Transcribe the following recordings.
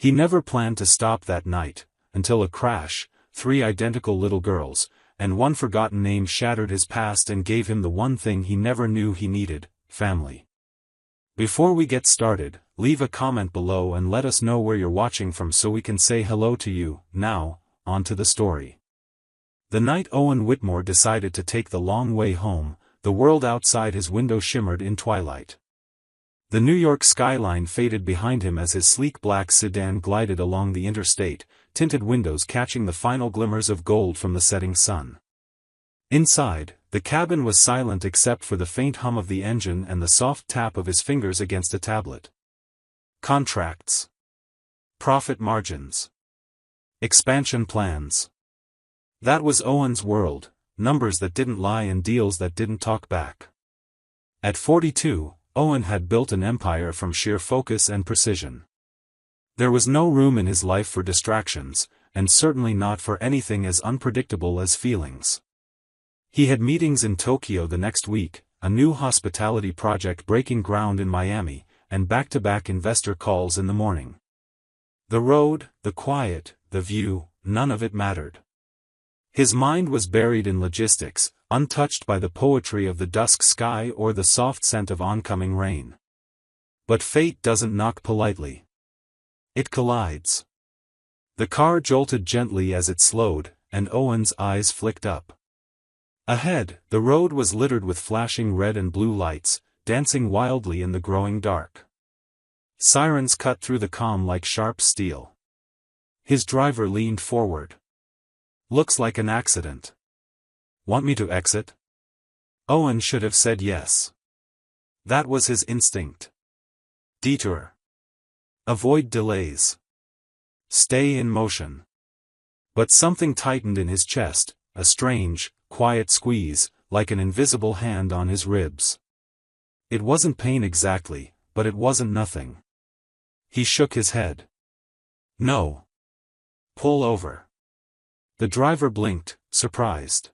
He never planned to stop that night, until a crash, 3 identical little girls, and one forgotten name shattered his past and gave him the one thing he never knew he needed: family. Before we get started, leave a comment below and let us know where you're watching from so we can say hello to you. Now, on to the story. The night Owen Whitmore decided to take the long way home, the world outside his window shimmered in twilight. The New York skyline faded behind him as his sleek black sedan glided along the interstate, tinted windows catching the final glimmers of gold from the setting sun. Inside, the cabin was silent except for the faint hum of the engine and the soft tap of his fingers against a tablet. Contracts. Profit margins. Expansion plans. That was Owen's world, numbers that didn't lie and deals that didn't talk back. At 42, Owen had built an empire from sheer focus and precision. There was no room in his life for distractions, and certainly not for anything as unpredictable as feelings. He had meetings in Tokyo the next week, a new hospitality project breaking ground in Miami, and back-to-back investor calls in the morning. The road, the quiet, the view, none of it mattered. His mind was buried in logistics, untouched by the poetry of the dusk sky or the soft scent of oncoming rain. But fate doesn't knock politely. It collides. The car jolted gently as it slowed, and Owen's eyes flicked up. Ahead, the road was littered with flashing red and blue lights, dancing wildly in the growing dark. Sirens cut through the calm like sharp steel. His driver leaned forward. "Looks like an accident. Want me to exit?" Owen should have said yes. That was his instinct. Detour. Avoid delays. Stay in motion. But something tightened in his chest, a strange, quiet squeeze, like an invisible hand on his ribs. It wasn't pain exactly, but it wasn't nothing. He shook his head. "No. Pull over." The driver blinked, surprised.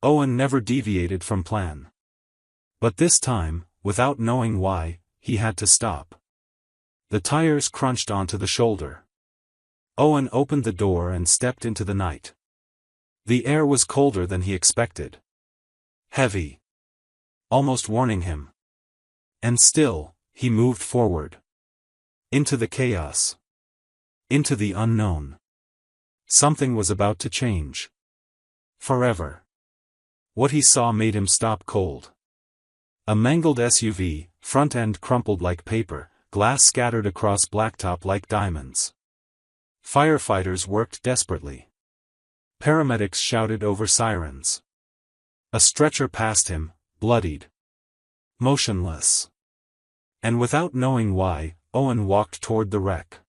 Owen never deviated from plan. But this time, without knowing why, he had to stop. The tires crunched onto the shoulder. Owen opened the door and stepped into the night. The air was colder than he expected. Heavy. Almost warning him. And still, he moved forward. Into the chaos. Into the unknown. Something was about to change. Forever. What he saw made him stop cold. A mangled SUV, front end crumpled like paper, glass scattered across blacktop like diamonds. Firefighters worked desperately. Paramedics shouted over sirens. A stretcher passed him, bloodied. Motionless. And without knowing why, Owen walked toward the wreck.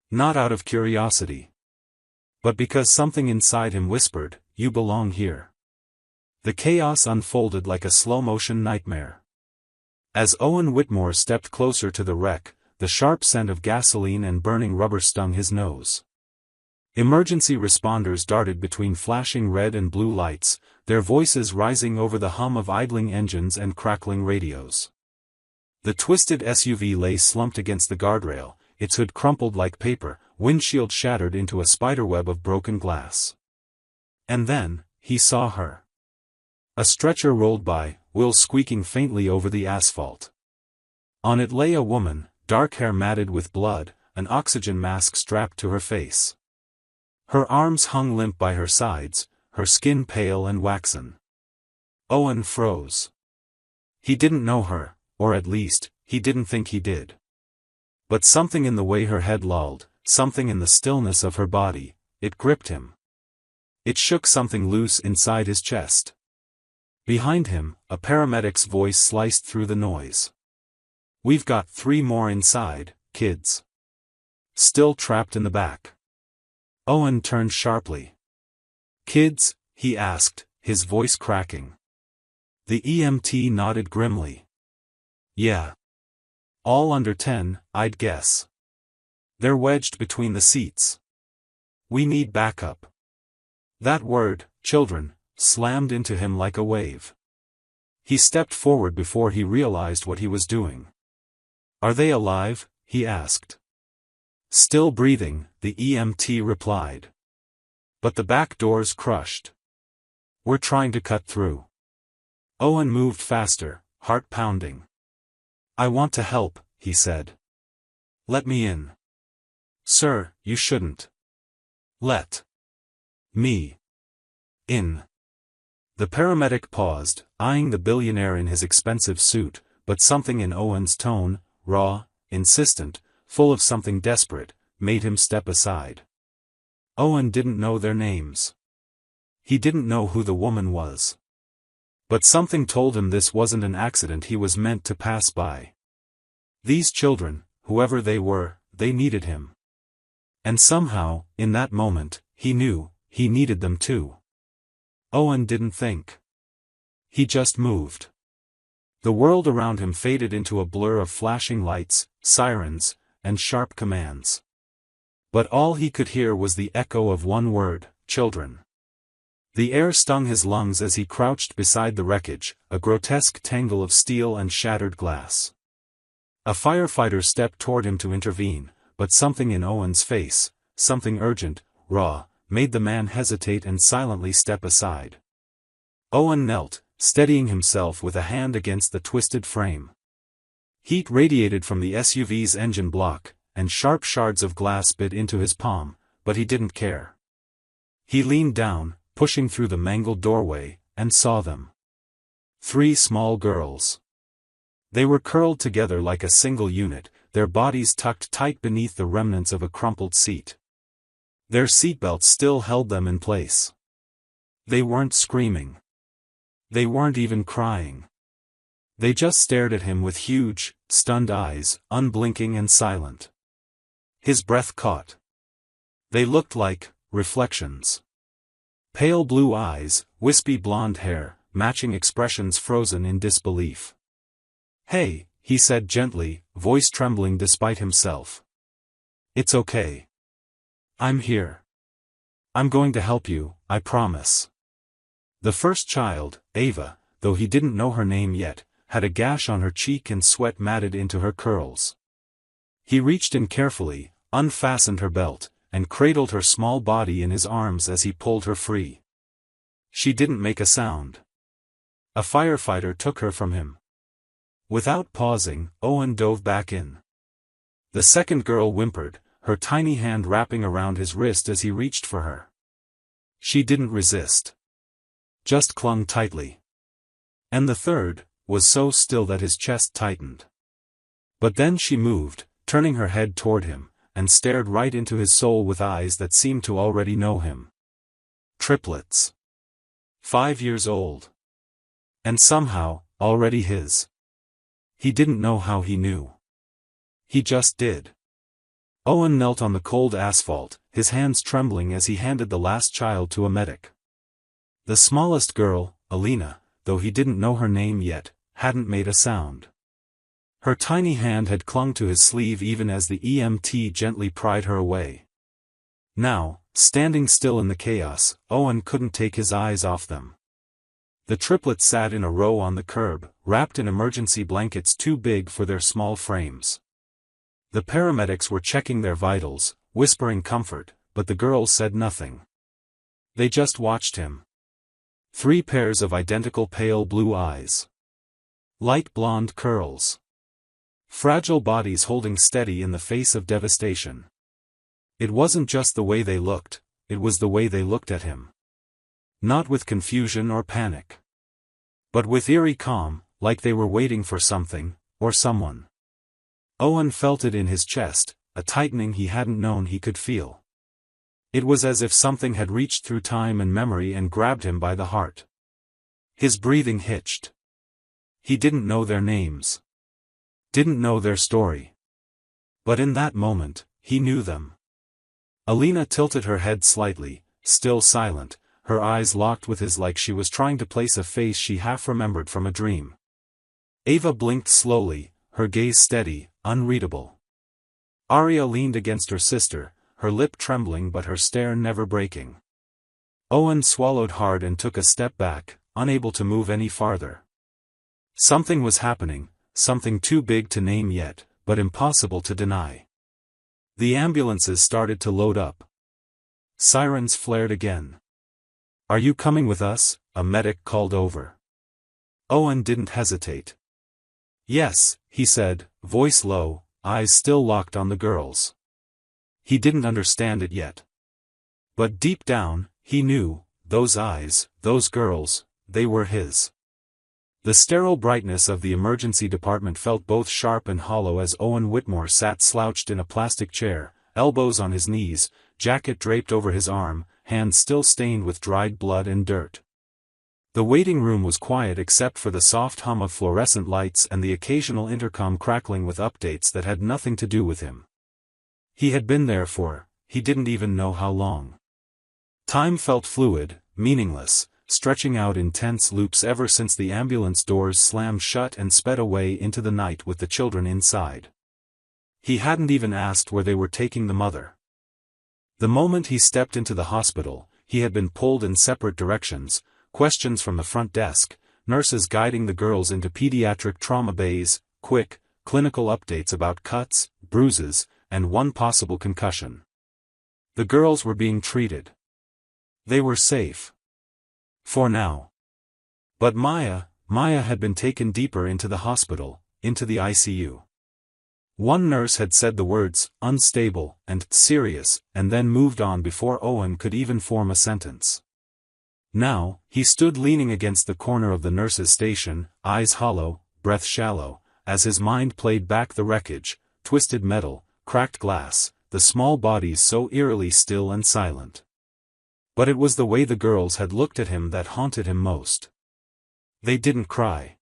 Not out of curiosity. But because something inside him whispered, "You belong here." The chaos unfolded like a slow-motion nightmare. As Owen Whitmore stepped closer to the wreck, the sharp scent of gasoline and burning rubber stung his nose. Emergency responders darted between flashing red and blue lights, their voices rising over the hum of idling engines and crackling radios. The twisted SUV lay slumped against the guardrail, its hood crumpled like paper, windshield shattered into a spiderweb of broken glass. And then, he saw her. A stretcher rolled by, wheels squeaking faintly over the asphalt. On it lay a woman, dark hair matted with blood, an oxygen mask strapped to her face. Her arms hung limp by her sides, her skin pale and waxen. Owen froze. He didn't know her, or at least, he didn't think he did. But something in the way her head lolled, something in the stillness of her body, it gripped him. It shook something loose inside his chest. Behind him, a paramedic's voice sliced through the noise. "We've got 3 more inside, kids. Still trapped in the back." Owen turned sharply. "Kids?" he asked, his voice cracking. The EMT nodded grimly. "Yeah. All under 10, I'd guess. They're wedged between the seats. We need backup." That word, children, slammed into him like a wave. He stepped forward before he realized what he was doing. "Are they alive?" he asked. Still breathing, the EMT replied. But the back door's crushed. We're trying to cut through. Owen moved faster, heart pounding. I want to help, he said. Let me in. Sir, you shouldn't. Let me in. The paramedic paused, eyeing the billionaire in his expensive suit, but something in Owen's tone, raw, insistent, full of something desperate, made him step aside. Owen didn't know their names. He didn't know who the woman was. But something told him this wasn't an accident he was meant to pass by. These children, whoever they were, they needed him. And somehow, in that moment, he knew, he needed them too. Owen didn't think. He just moved. The world around him faded into a blur of flashing lights, sirens, and sharp commands. But all he could hear was the echo of one word, children. The air stung his lungs as he crouched beside the wreckage, a grotesque tangle of steel and shattered glass. A firefighter stepped toward him to intervene, but something in Owen's face, something urgent, raw, made the man hesitate and silently step aside. Owen knelt, steadying himself with a hand against the twisted frame. Heat radiated from the SUV's engine block, and sharp shards of glass bit into his palm, but he didn't care. He leaned down, pushing through the mangled doorway, and saw them. 3 small girls. They were curled together like a single unit, their bodies tucked tight beneath the remnants of a crumpled seat. Their seatbelts still held them in place. They weren't screaming. They weren't even crying. They just stared at him with huge, stunned eyes, unblinking and silent. His breath caught. They looked like reflections. Pale blue eyes, wispy blonde hair, matching expressions frozen in disbelief. Hey, he said gently, voice trembling despite himself. It's okay. I'm here. I'm going to help you, I promise. The first child, Ava, though he didn't know her name yet, had a gash on her cheek and sweat matted into her curls. He reached in carefully, unfastened her belt, and cradled her small body in his arms as he pulled her free. She didn't make a sound. A firefighter took her from him. Without pausing, Owen dove back in. The second girl whimpered, her tiny hand wrapping around his wrist as he reached for her. She didn't resist. Just clung tightly. And the third was so still that his chest tightened. But then she moved, turning her head toward him, and stared right into his soul with eyes that seemed to already know him. Triplets. 5 years old. And somehow, already his. He didn't know how he knew. He just did. Owen knelt on the cold asphalt, his hands trembling as he handed the last child to a medic. The smallest girl, Alina, though he didn't know her name yet, hadn't made a sound. Her tiny hand had clung to his sleeve even as the EMT gently pried her away. Now, standing still in the chaos, Owen couldn't take his eyes off them. The triplets sat in a row on the curb, wrapped in emergency blankets too big for their small frames. The paramedics were checking their vitals, whispering comfort, but the girls said nothing. They just watched him. 3 pairs of identical pale blue eyes. Light blonde curls. Fragile bodies holding steady in the face of devastation. It wasn't just the way they looked, it was the way they looked at him. Not with confusion or panic. But with eerie calm, like they were waiting for something, or someone. Owen felt it in his chest, a tightening he hadn't known he could feel. It was as if something had reached through time and memory and grabbed him by the heart. His breathing hitched. He didn't know their names. Didn't know their story. But in that moment, he knew them. Alina tilted her head slightly, still silent, her eyes locked with his like she was trying to place a face she half remembered from a dream. Ava blinked slowly, her gaze steady, unreadable. Arya leaned against her sister, her lip trembling but her stare never breaking. Owen swallowed hard and took a step back, unable to move any farther. Something was happening, something too big to name yet, but impossible to deny. The ambulances started to load up. Sirens flared again. "Are you coming with us?" a medic called over. Owen didn't hesitate. "Yes," he said, voice low, eyes still locked on the girls. He didn't understand it yet. But deep down, he knew, those eyes, those girls, they were his. The sterile brightness of the emergency department felt both sharp and hollow as Owen Whitmore sat slouched in a plastic chair, elbows on his knees, jacket draped over his arm, hands still stained with dried blood and dirt. The waiting room was quiet except for the soft hum of fluorescent lights and the occasional intercom crackling with updates that had nothing to do with him. He had been there for, he didn't even know how long. Time felt fluid, meaningless, stretching out in tense loops ever since the ambulance doors slammed shut and sped away into the night with the children inside. He hadn't even asked where they were taking the mother. The moment he stepped into the hospital, he had been pulled in separate directions, questions from the front desk, nurses guiding the girls into pediatric trauma bays, quick, clinical updates about cuts, bruises, and one possible concussion. The girls were being treated. They were safe. For now. But Maya had been taken deeper into the hospital, into the ICU. One nurse had said the words, unstable, and serious, and then moved on before Owen could even form a sentence. Now, he stood leaning against the corner of the nurse's station, eyes hollow, breath shallow, as his mind played back the wreckage, twisted metal, cracked glass, the small bodies so eerily still and silent. But it was the way the girls had looked at him that haunted him most. They didn't cry.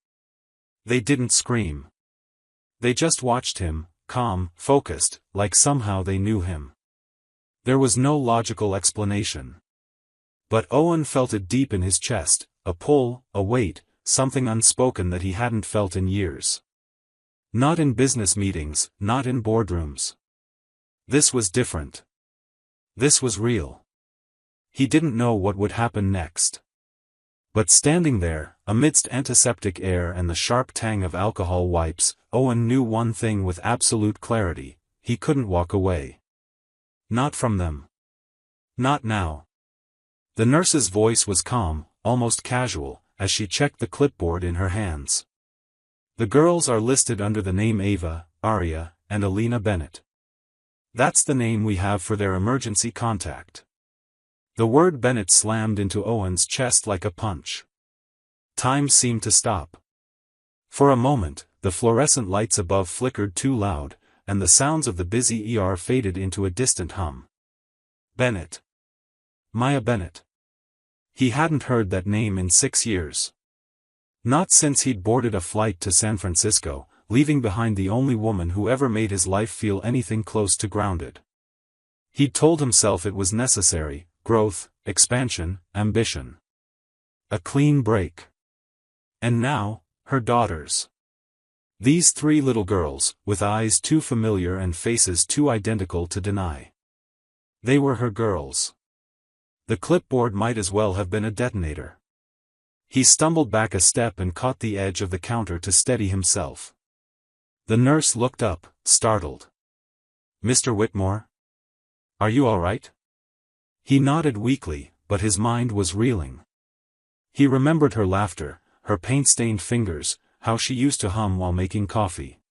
They didn't scream. They just watched him, calm, focused, like somehow they knew him. There was no logical explanation. But Owen felt it deep in his chest, a pull, a weight, something unspoken that he hadn't felt in years. Not in business meetings, not in boardrooms. This was different. This was real. He didn't know what would happen next. But standing there, amidst antiseptic air and the sharp tang of alcohol wipes, Owen knew one thing with absolute clarity: he couldn't walk away. Not from them. Not now. The nurse's voice was calm, almost casual, as she checked the clipboard in her hands. The girls are listed under the name Ava, Aria, and Alina Bennett. That's the name we have for their emergency contact. The word Bennett slammed into Owen's chest like a punch. Time seemed to stop. For a moment, the fluorescent lights above flickered too loud, and the sounds of the busy ER faded into a distant hum. Bennett. Maya Bennett. He hadn't heard that name in 6 years. Not since he'd boarded a flight to San Francisco, leaving behind the only woman who ever made his life feel anything close to grounded. He'd told himself it was necessary: growth, expansion, ambition. A clean break. And now, her daughters. These 3 little girls, with eyes too familiar and faces too identical to deny. They were her girls. The clipboard might as well have been a detonator. He stumbled back a step and caught the edge of the counter to steady himself. The nurse looked up, startled. "Mr. Whitmore? Are you all right?" He nodded weakly, but his mind was reeling. He remembered her laughter, her paint-stained fingers, how she used to hum while making coffee.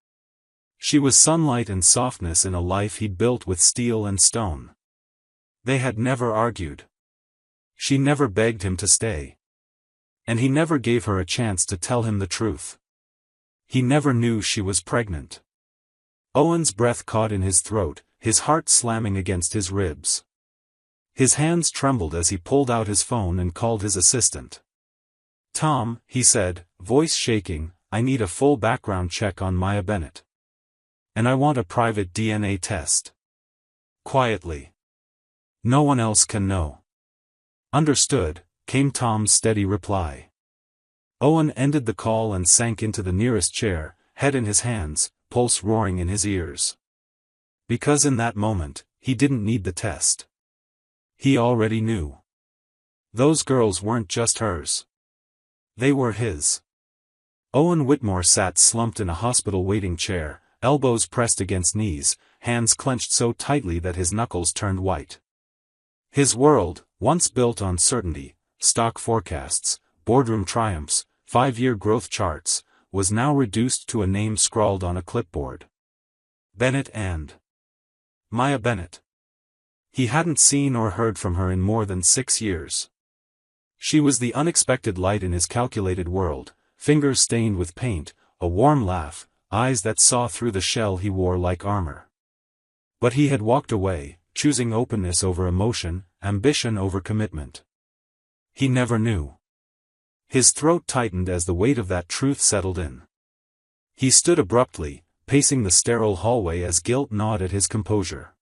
She was sunlight and softness in a life he'd built with steel and stone. They had never argued. She never begged him to stay. And he never gave her a chance to tell him the truth. He never knew she was pregnant. Owen's breath caught in his throat, his heart slamming against his ribs. His hands trembled as he pulled out his phone and called his assistant. "Tom," he said, voice shaking, "I need a full background check on Maya Bennett. And I want a private DNA test. Quietly. No one else can know." "Understood," came Tom's steady reply. Owen ended the call and sank into the nearest chair, head in his hands, pulse roaring in his ears. Because in that moment, he didn't need the test. He already knew. Those girls weren't just hers. They were his. Owen Whitmore sat slumped in a hospital waiting chair, elbows pressed against knees, hands clenched so tightly that his knuckles turned white. His world, once built on certainty, stock forecasts, boardroom triumphs, 5-year growth charts, was now reduced to a name scrawled on a clipboard. Bennett and Maya Bennett. He hadn't seen or heard from her in more than 6 years. She was the unexpected light in his calculated world, fingers stained with paint, a warm laugh, eyes that saw through the shell he wore like armor. But he had walked away, choosing openness over emotion, ambition over commitment. He never knew. His throat tightened as the weight of that truth settled in. He stood abruptly, pacing the sterile hallway as guilt gnawed at his composure.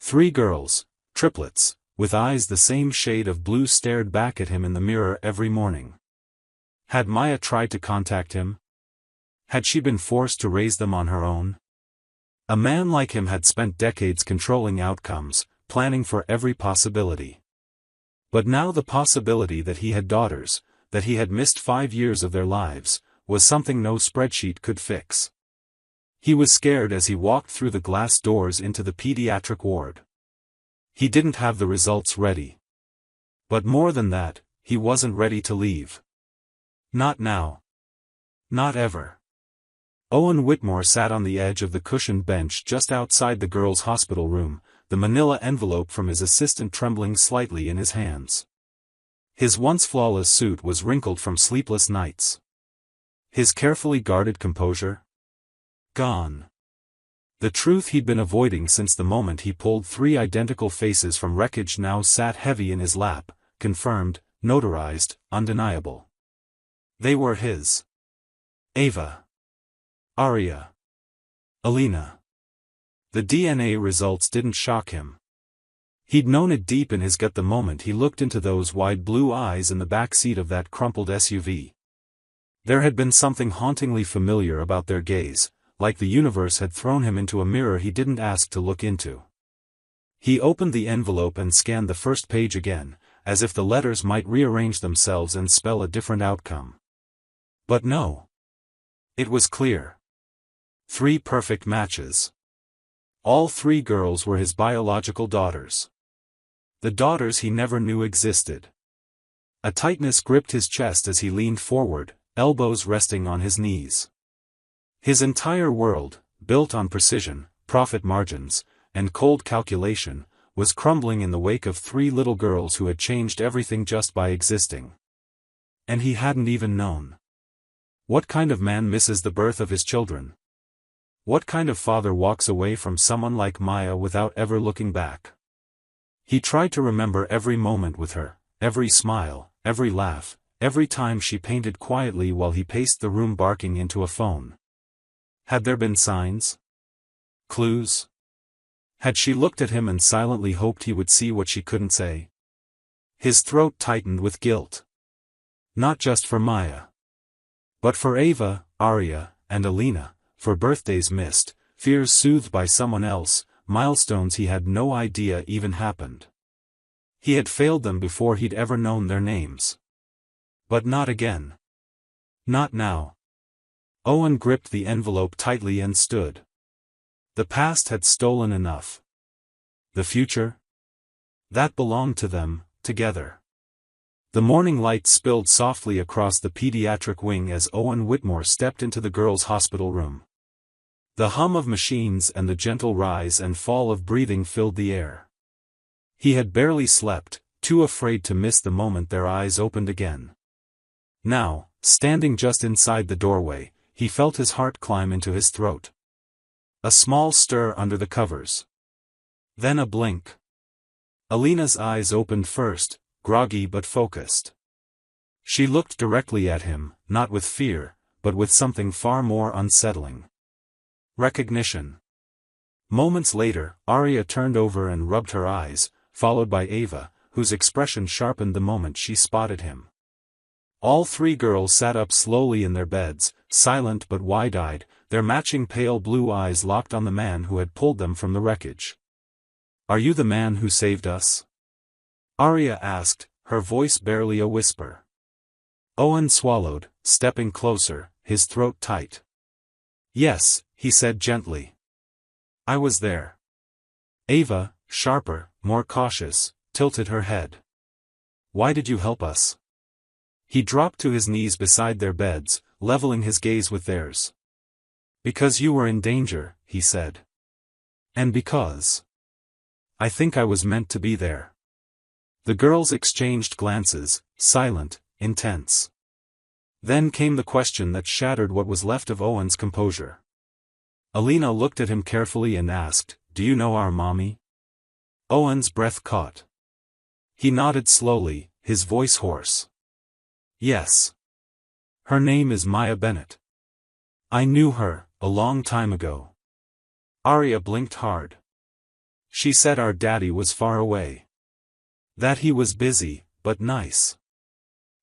3 girls, triplets, with eyes the same shade of blue stared back at him in the mirror every morning. Had Maya tried to contact him? Had she been forced to raise them on her own? A man like him had spent decades controlling outcomes, planning for every possibility. But now the possibility that he had daughters, that he had missed 5 years of their lives, was something no spreadsheet could fix. He was scared as he walked through the glass doors into the pediatric ward. He didn't have the results ready. But more than that, he wasn't ready to leave. Not now. Not ever. Owen Whitmore sat on the edge of the cushioned bench just outside the girls' hospital room, the manila envelope from his assistant trembling slightly in his hands. His once flawless suit was wrinkled from sleepless nights. His carefully guarded composure? Gone. The truth he'd been avoiding since the moment he pulled 3 identical faces from wreckage now sat heavy in his lap, confirmed, notarized, undeniable. They were his. Ava. Aria. Alina. The DNA results didn't shock him. He'd known it deep in his gut the moment he looked into those wide blue eyes in the back seat of that crumpled SUV. There had been something hauntingly familiar about their gaze, like the universe had thrown him into a mirror he didn't ask to look into. He opened the envelope and scanned the first page again, as if the letters might rearrange themselves and spell a different outcome. But no. It was clear. 3 perfect matches. All 3 girls were his biological daughters. The daughters he never knew existed. A tightness gripped his chest as he leaned forward, elbows resting on his knees. His entire world, built on precision, profit margins, and cold calculation, was crumbling in the wake of 3 little girls who had changed everything just by existing. And he hadn't even known. What kind of man misses the birth of his children? What kind of father walks away from someone like Maya without ever looking back? He tried to remember every moment with her, every smile, every laugh, every time she painted quietly while he paced the room barking into a phone. Had there been signs? Clues? Had she looked at him and silently hoped he would see what she couldn't say? His throat tightened with guilt. Not just for Maya. But for Ava, Aria, and Alina. For birthdays missed, fears soothed by someone else, milestones he had no idea even happened. He had failed them before he'd ever known their names. But not again. Not now. Owen gripped the envelope tightly and stood. The past had stolen enough. The future? That belonged to them, together. The morning light spilled softly across the pediatric wing as Owen Whitmore stepped into the girls' hospital room. The hum of machines and the gentle rise and fall of breathing filled the air. He had barely slept, too afraid to miss the moment their eyes opened again. Now, standing just inside the doorway, he felt his heart climb into his throat. A small stir under the covers. Then a blink. Alina's eyes opened first, groggy but focused. She looked directly at him, not with fear, but with something far more unsettling. Recognition. Moments later, Aria turned over and rubbed her eyes, followed by Ava, whose expression sharpened the moment she spotted him. All 3 girls sat up slowly in their beds, silent but wide-eyed, their matching pale blue eyes locked on the man who had pulled them from the wreckage. "Are you the man who saved us?" Aria asked, her voice barely a whisper. Owen swallowed, stepping closer, his throat tight. "Yes," he said gently. I was there. Ava, sharper, more cautious, tilted her head. Why did you help us? He dropped to his knees beside their beds, leveling his gaze with theirs. Because you were in danger, he said. And because I think I was meant to be there. The girls exchanged glances, silent, intense. Then came the question that shattered what was left of Owen's composure. Alina looked at him carefully and asked, "Do you know our mommy?" Owen's breath caught. He nodded slowly, his voice hoarse. Yes. Her name is Maya Bennett. I knew her, a long time ago. Arya blinked hard. She said our daddy was far away. That he was busy, but nice.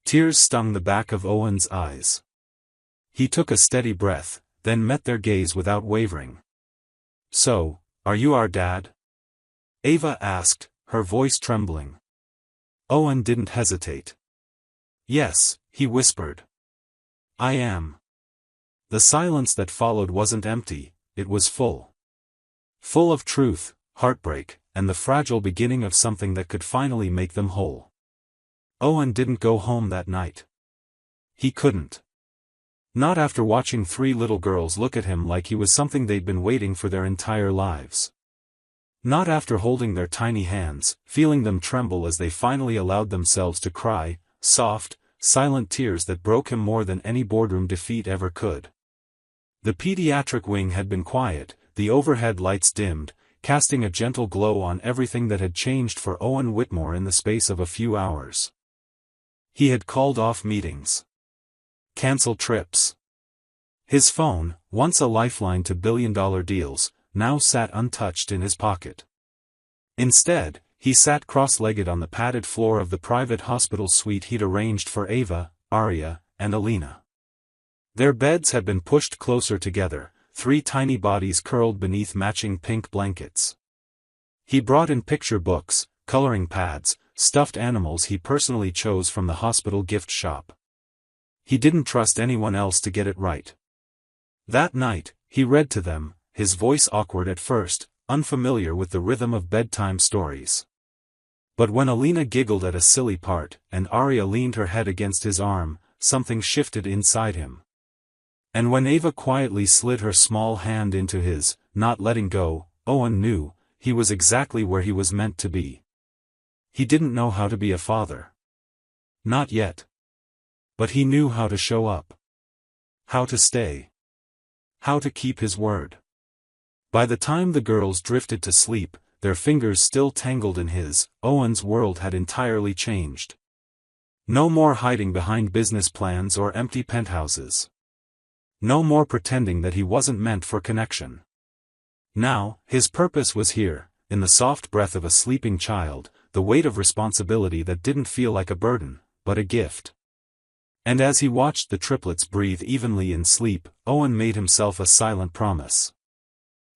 Tears stung the back of Owen's eyes. He took a steady breath, then met their gaze without wavering. So, are you our dad? Ava asked, her voice trembling. Owen didn't hesitate. Yes, he whispered. I am. The silence that followed wasn't empty, it was full. Full of truth, heartbreak, and the fragile beginning of something that could finally make them whole. Owen didn't go home that night. He couldn't. Not after watching three little girls look at him like he was something they'd been waiting for their entire lives. Not after holding their tiny hands, feeling them tremble as they finally allowed themselves to cry, soft, silent tears that broke him more than any boardroom defeat ever could. The pediatric wing had been quiet, the overhead lights dimmed, casting a gentle glow on everything that had changed for Owen Whitmore in the space of a few hours. He had called off meetings. Canceled trips. His phone, once a lifeline to billion-dollar deals, now sat untouched in his pocket. Instead, he sat cross-legged on the padded floor of the private hospital suite he'd arranged for Ava, Arya, and Alina. Their beds had been pushed closer together, three tiny bodies curled beneath matching pink blankets. He brought in picture books, coloring pads, stuffed animals he personally chose from the hospital gift shop. He didn't trust anyone else to get it right. That night, he read to them, his voice awkward at first, unfamiliar with the rhythm of bedtime stories. But when Alina giggled at a silly part, and Arya leaned her head against his arm, something shifted inside him. And when Ava quietly slid her small hand into his, not letting go, Owen knew, he was exactly where he was meant to be. He didn't know how to be a father. Not yet. But he knew how to show up. How to stay. How to keep his word. By the time the girls drifted to sleep, their fingers still tangled in his, Owen's world had entirely changed. No more hiding behind business plans or empty penthouses. No more pretending that he wasn't meant for connection. Now, his purpose was here, in the soft breath of a sleeping child, the weight of responsibility that didn't feel like a burden, but a gift. And as he watched the triplets breathe evenly in sleep, Owen made himself a silent promise.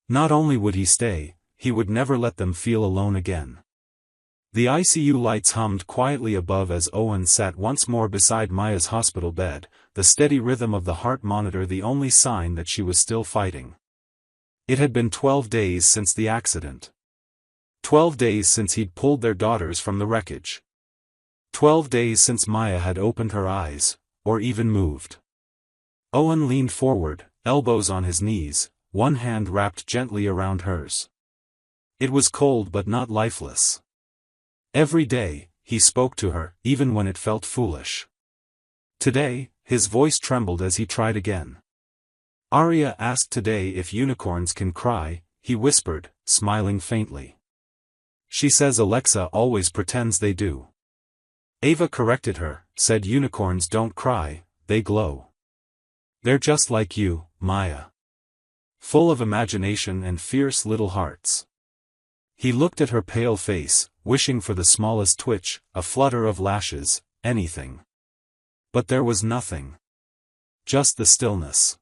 Not only would he stay, he would never let them feel alone again. The ICU lights hummed quietly above as Owen sat once more beside Maya's hospital bed, the steady rhythm of the heart monitor the only sign that she was still fighting. It had been 12 days since the accident. 12 days since he'd pulled their daughters from the wreckage. 12 days since Maya had opened her eyes, or even moved. Owen leaned forward, elbows on his knees, one hand wrapped gently around hers. It was cold but not lifeless. Every day, he spoke to her, even when it felt foolish. Today, his voice trembled as he tried again. Arya asked today if unicorns can cry, he whispered, smiling faintly. She says Alexa always pretends they do. Ava corrected her, said unicorns don't cry, they glow. They're just like you, Maya. Full of imagination and fierce little hearts. He looked at her pale face, wishing for the smallest twitch, a flutter of lashes, anything. But there was nothing. Just the stillness.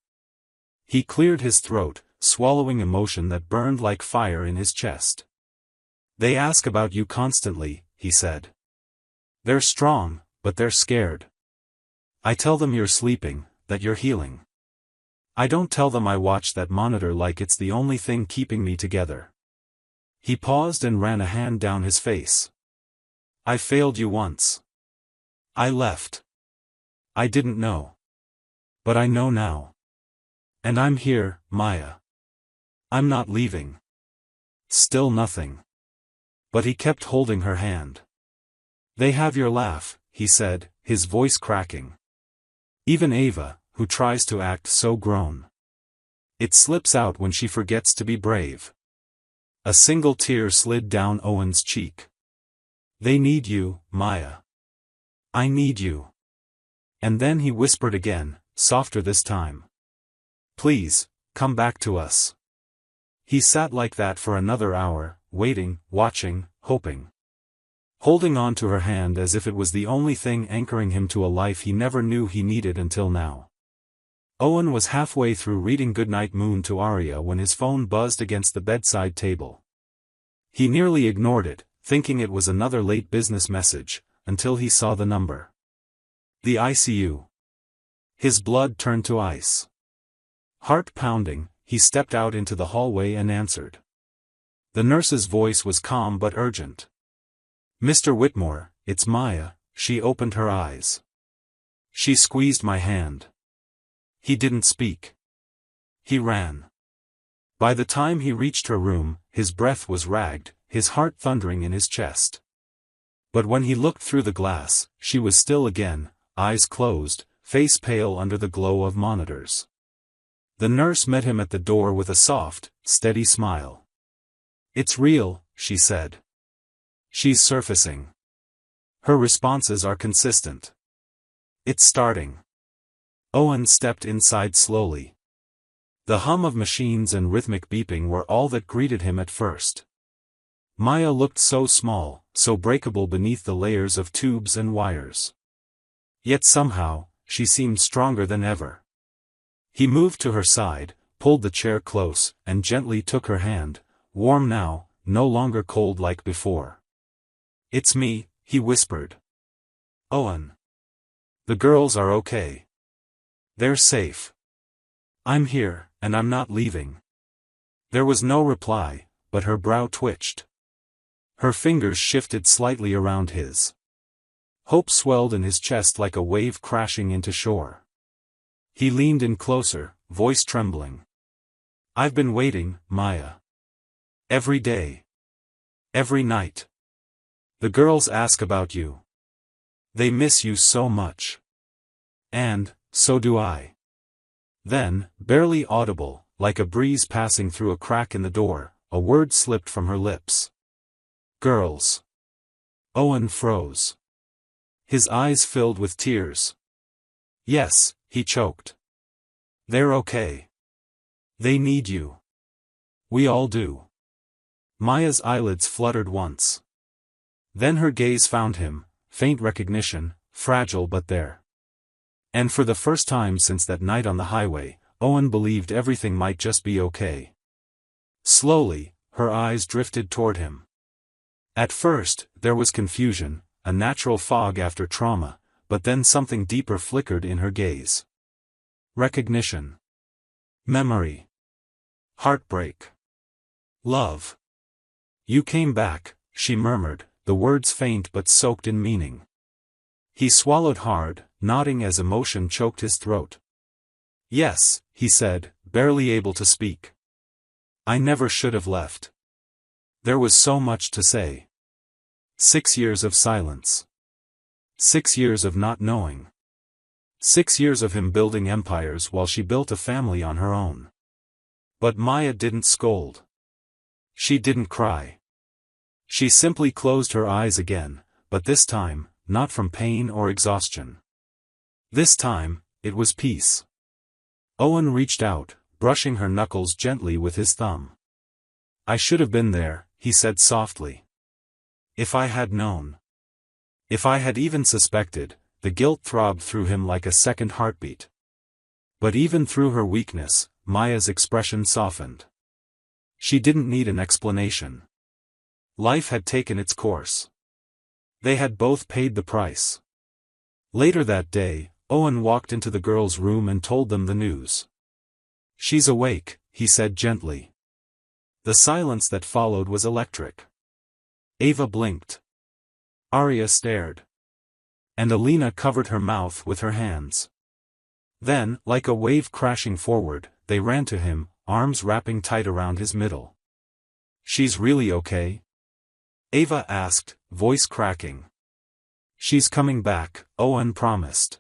He cleared his throat, swallowing emotion that burned like fire in his chest. They ask about you constantly, he said. They're strong, but they're scared. I tell them you're sleeping, that you're healing. I don't tell them I watch that monitor like it's the only thing keeping me together. He paused and ran a hand down his face. I failed you once. I left. I didn't know. But I know now. And I'm here, Maya. I'm not leaving. Still nothing. But he kept holding her hand. They have your laugh, he said, his voice cracking. Even Ava, who tries to act so grown. It slips out when she forgets to be brave. A single tear slid down Owen's cheek. They need you, Maya. I need you. And then he whispered again, softer this time. Please, come back to us. He sat like that for another hour, waiting, watching, hoping. Holding on to her hand as if it was the only thing anchoring him to a life he never knew he needed until now. Owen was halfway through reading Goodnight Moon to Arya when his phone buzzed against the bedside table. He nearly ignored it, thinking it was another late business message, until he saw the number. The ICU. His blood turned to ice. Heart pounding, he stepped out into the hallway and answered. The nurse's voice was calm but urgent. Mr. Whitmore, it's Maya. She opened her eyes. She squeezed my hand. He didn't speak. He ran. By the time he reached her room, his breath was ragged, his heart thundering in his chest. But when he looked through the glass, she was still again, eyes closed, face pale under the glow of monitors. The nurse met him at the door with a soft, steady smile. It's real, she said. She's surfacing. Her responses are consistent. It's starting. Owen stepped inside slowly. The hum of machines and rhythmic beeping were all that greeted him at first. Maya looked so small, so breakable beneath the layers of tubes and wires. Yet somehow, she seemed stronger than ever. He moved to her side, pulled the chair close, and gently took her hand, warm now, no longer cold like before. It's me, he whispered. Owen. The girls are okay. They're safe. I'm here, and I'm not leaving. There was no reply, but her brow twitched. Her fingers shifted slightly around his. Hope swelled in his chest like a wave crashing into shore. He leaned in closer, voice trembling. I've been waiting, Maya. Every day. Every night. The girls ask about you. They miss you so much. And, so do I. Then, barely audible, like a breeze passing through a crack in the door, a word slipped from her lips. Girls. Owen froze. His eyes filled with tears. Yes, he choked. They're okay. They need you. We all do. Maya's eyelids fluttered once. Then her gaze found him, faint recognition, fragile but there. And for the first time since that night on the highway, Owen believed everything might just be okay. Slowly, her eyes drifted toward him. At first, there was confusion, a natural fog after trauma, but then something deeper flickered in her gaze. Recognition. Memory. Heartbreak. Love. You came back, she murmured, the words faint but soaked in meaning. He swallowed hard, nodding as emotion choked his throat. Yes, he said, barely able to speak. I never should have left. There was so much to say. 6 years of silence. 6 years of not knowing. 6 years of him building empires while she built a family on her own. But Maya didn't scold. She didn't cry. She simply closed her eyes again, but this time, not from pain or exhaustion. This time, it was peace. Owen reached out, brushing her knuckles gently with his thumb. I should have been there, he said softly. If I had known. If I had even suspected, the guilt throbbed through him like a second heartbeat. But even through her weakness, Maya's expression softened. She didn't need an explanation. Life had taken its course. They had both paid the price. Later that day, Owen walked into the girls' room and told them the news. She's awake, he said gently. The silence that followed was electric. Ava blinked. Arya stared. And Alina covered her mouth with her hands. Then, like a wave crashing forward, they ran to him, arms wrapping tight around his middle. She's really okay? Ava asked, voice cracking. She's coming back, Owen promised.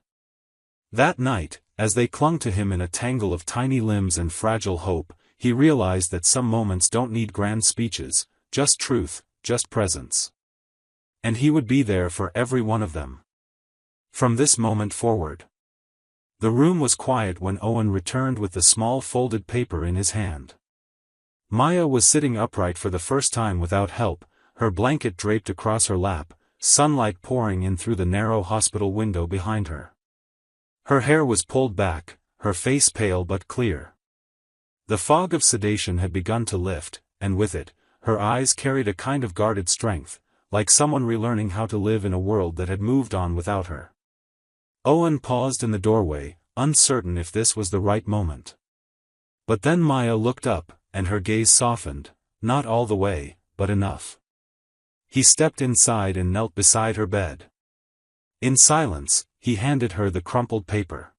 That night, as they clung to him in a tangle of tiny limbs and fragile hope, he realized that some moments don't need grand speeches, just truth, just presence. And he would be there for every one of them. From this moment forward. The room was quiet when Owen returned with the small folded paper in his hand. Maya was sitting upright for the first time without help, her blanket draped across her lap, sunlight pouring in through the narrow hospital window behind her. Her hair was pulled back, her face pale but clear. The fog of sedation had begun to lift, and with it, her eyes carried a kind of guarded strength, like someone relearning how to live in a world that had moved on without her. Owen paused in the doorway, uncertain if this was the right moment. But then Maya looked up, and her gaze softened, not all the way, but enough. He stepped inside and knelt beside her bed. In silence, he handed her the crumpled paper.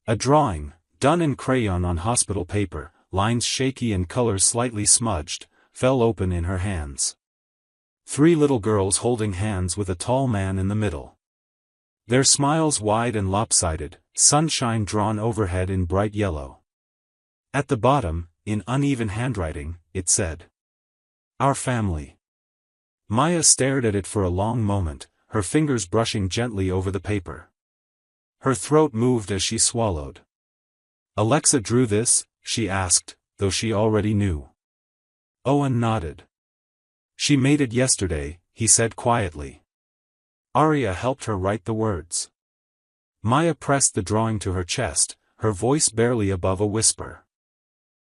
A drawing, done in crayon on hospital paper, lines shaky and color slightly smudged, fell open in her hands. 3 little girls holding hands with a tall man in the middle. Their smiles wide and lopsided, sunshine drawn overhead in bright yellow. At the bottom, in uneven handwriting, it said, "Our family." Maya stared at it for a long moment, her fingers brushing gently over the paper. Her throat moved as she swallowed. "Alexa drew this?" she asked, though she already knew. Owen nodded. "She made it yesterday," he said quietly. Arya helped her write the words. Maya pressed the drawing to her chest, her voice barely above a whisper.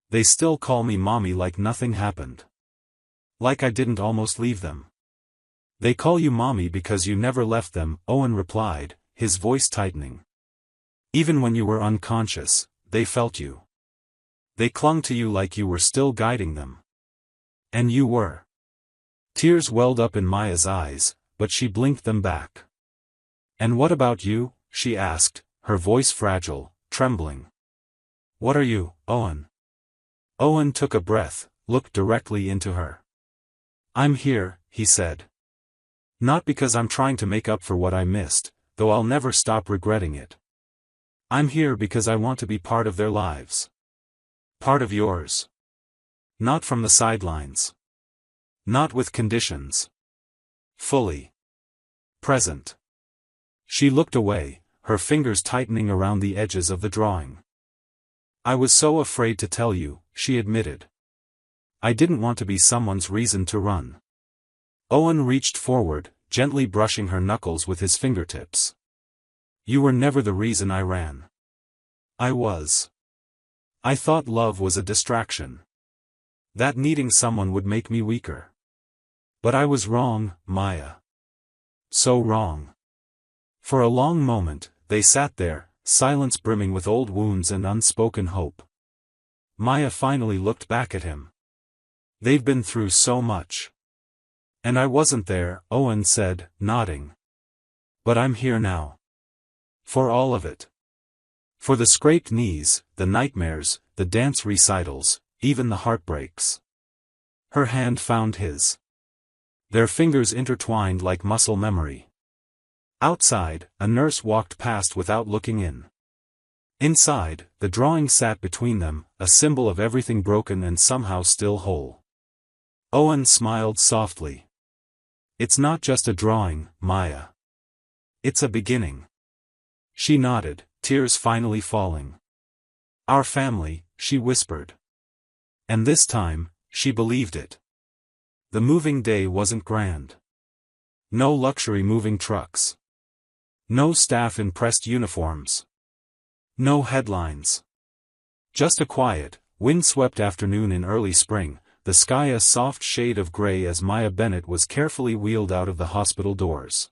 "They still call me Mommy like nothing happened. Like I didn't almost leave them." "They call you Mommy because you never left them," Owen replied, his voice tightening. "Even when you were unconscious, they felt you. They clung to you like you were still guiding them. And you were." Tears welled up in Maya's eyes, but she blinked them back. "And what about you?" she asked, her voice fragile, trembling. "What are you, Owen?" Owen took a breath, looked directly into her. "I'm here," he said. "Not because I'm trying to make up for what I missed, though I'll never stop regretting it. I'm here because I want to be part of their lives. Part of yours. Not from the sidelines. Not with conditions. Fully. Present." She looked away, her fingers tightening around the edges of the drawing. "I was so afraid to tell you," she admitted. "I didn't want to be someone's reason to run." Owen reached forward, gently brushing her knuckles with his fingertips. "You were never the reason I ran. I was. I thought love was a distraction. That needing someone would make me weaker. But I was wrong, Maya. So wrong." For a long moment, they sat there, silence brimming with old wounds and unspoken hope. Maya finally looked back at him. "They've been through so much. And I wasn't there," Owen said, nodding. "But I'm here now. For all of it. For the scraped knees, the nightmares, the dance recitals, even the heartbreaks." Her hand found his. Their fingers intertwined like muscle memory. Outside, a nurse walked past without looking in. Inside, the drawing sat between them, a symbol of everything broken and somehow still whole. Owen smiled softly. "It's not just a drawing, Maya. It's a beginning." She nodded, tears finally falling. "Our family," she whispered. And this time, she believed it. The moving day wasn't grand. No luxury moving trucks. No staff in pressed uniforms. No headlines. Just a quiet, wind-swept afternoon in early spring, the sky a soft shade of gray as Maya Bennett was carefully wheeled out of the hospital doors.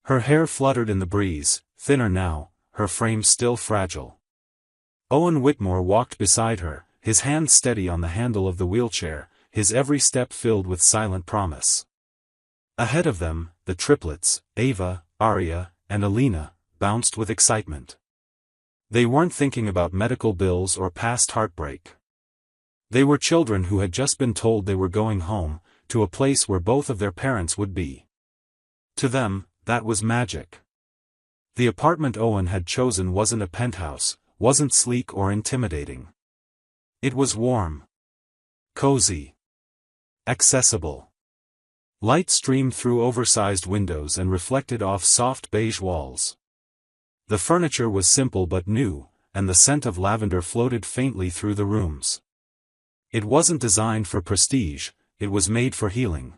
Her hair fluttered in the breeze, thinner now, her frame still fragile. Owen Whitmore walked beside her, his hand steady on the handle of the wheelchair, his every step filled with silent promise. Ahead of them, the triplets, Ava, Aria, and Alina, bounced with excitement. They weren't thinking about medical bills or past heartbreak. They were children who had just been told they were going home, to a place where both of their parents would be. To them, that was magic. The apartment Owen had chosen wasn't a penthouse, wasn't sleek or intimidating. It was warm, cozy, accessible. Light streamed through oversized windows and reflected off soft beige walls. The furniture was simple but new, and the scent of lavender floated faintly through the rooms. It wasn't designed for prestige, it was made for healing.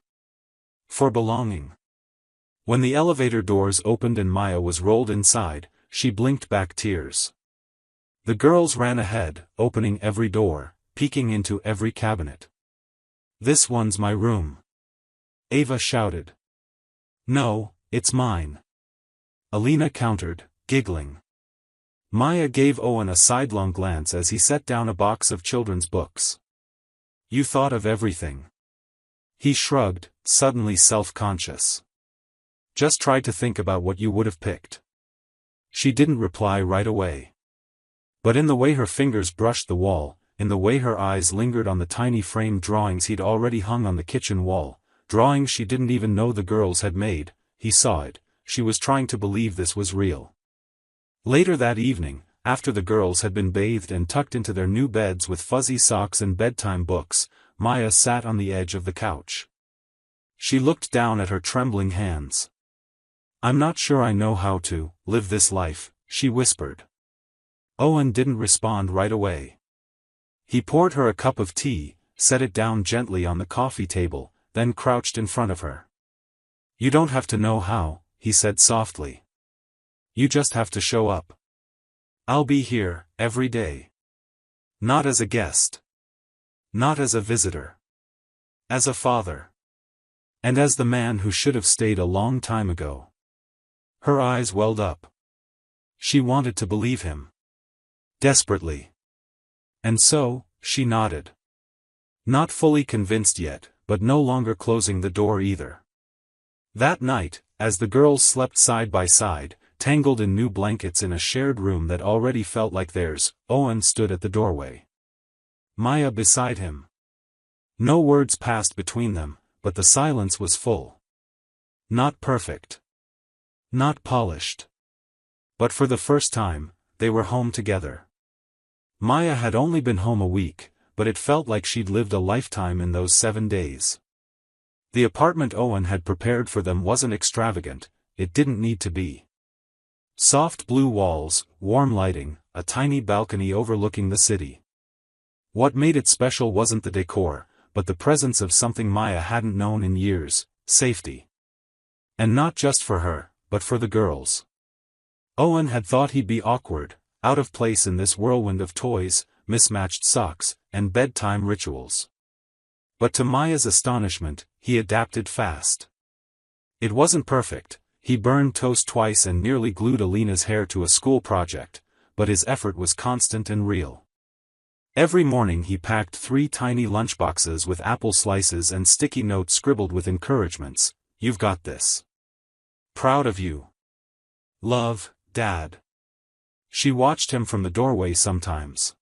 For belonging. When the elevator doors opened and Maya was rolled inside, she blinked back tears. The girls ran ahead, opening every door, peeking into every cabinet. "This one's my room," Ava shouted. "No, it's mine," Alina countered, giggling. Maya gave Owen a sidelong glance as he set down a box of children's books. "You thought of everything." He shrugged, suddenly self-conscious. "Just try to think about what you would have picked." She didn't reply right away. But in the way her fingers brushed the wall, in the way her eyes lingered on the tiny framed drawings he'd already hung on the kitchen wall, drawings she didn't even know the girls had made, he saw it, she was trying to believe this was real. Later that evening, after the girls had been bathed and tucked into their new beds with fuzzy socks and bedtime books, Maya sat on the edge of the couch. She looked down at her trembling hands. "I'm not sure I know how to live this life," she whispered. Owen didn't respond right away. He poured her a cup of tea, set it down gently on the coffee table, then crouched in front of her. "You don't have to know how," he said softly. "You just have to show up. I'll be here, every day. Not as a guest. Not as a visitor. As a father. And as the man who should have stayed a long time ago." Her eyes welled up. She wanted to believe him. Desperately. And so, she nodded. Not fully convinced yet, but no longer closing the door either. That night, as the girls slept side by side, tangled in new blankets in a shared room that already felt like theirs, Owen stood at the doorway. Maya beside him. No words passed between them, but the silence was full. Not perfect. Not polished. But for the first time, they were home together. Maya had only been home a week, but it felt like she'd lived a lifetime in those 7 days. The apartment Owen had prepared for them wasn't extravagant, it didn't need to be. Soft blue walls, warm lighting, a tiny balcony overlooking the city. What made it special wasn't the decor, but the presence of something Maya hadn't known in years: safety. And not just for her, but for the girls. Owen had thought he'd be awkward, out of place in this whirlwind of toys, mismatched socks, and bedtime rituals. But to Maya's astonishment, he adapted fast. It wasn't perfect, he burned toast twice and nearly glued Alina's hair to a school project, but his effort was constant and real. Every morning he packed 3 tiny lunchboxes with apple slices and sticky notes scribbled with encouragements: "You've got this. Proud of you. Love, Dad." She watched him from the doorway sometimes.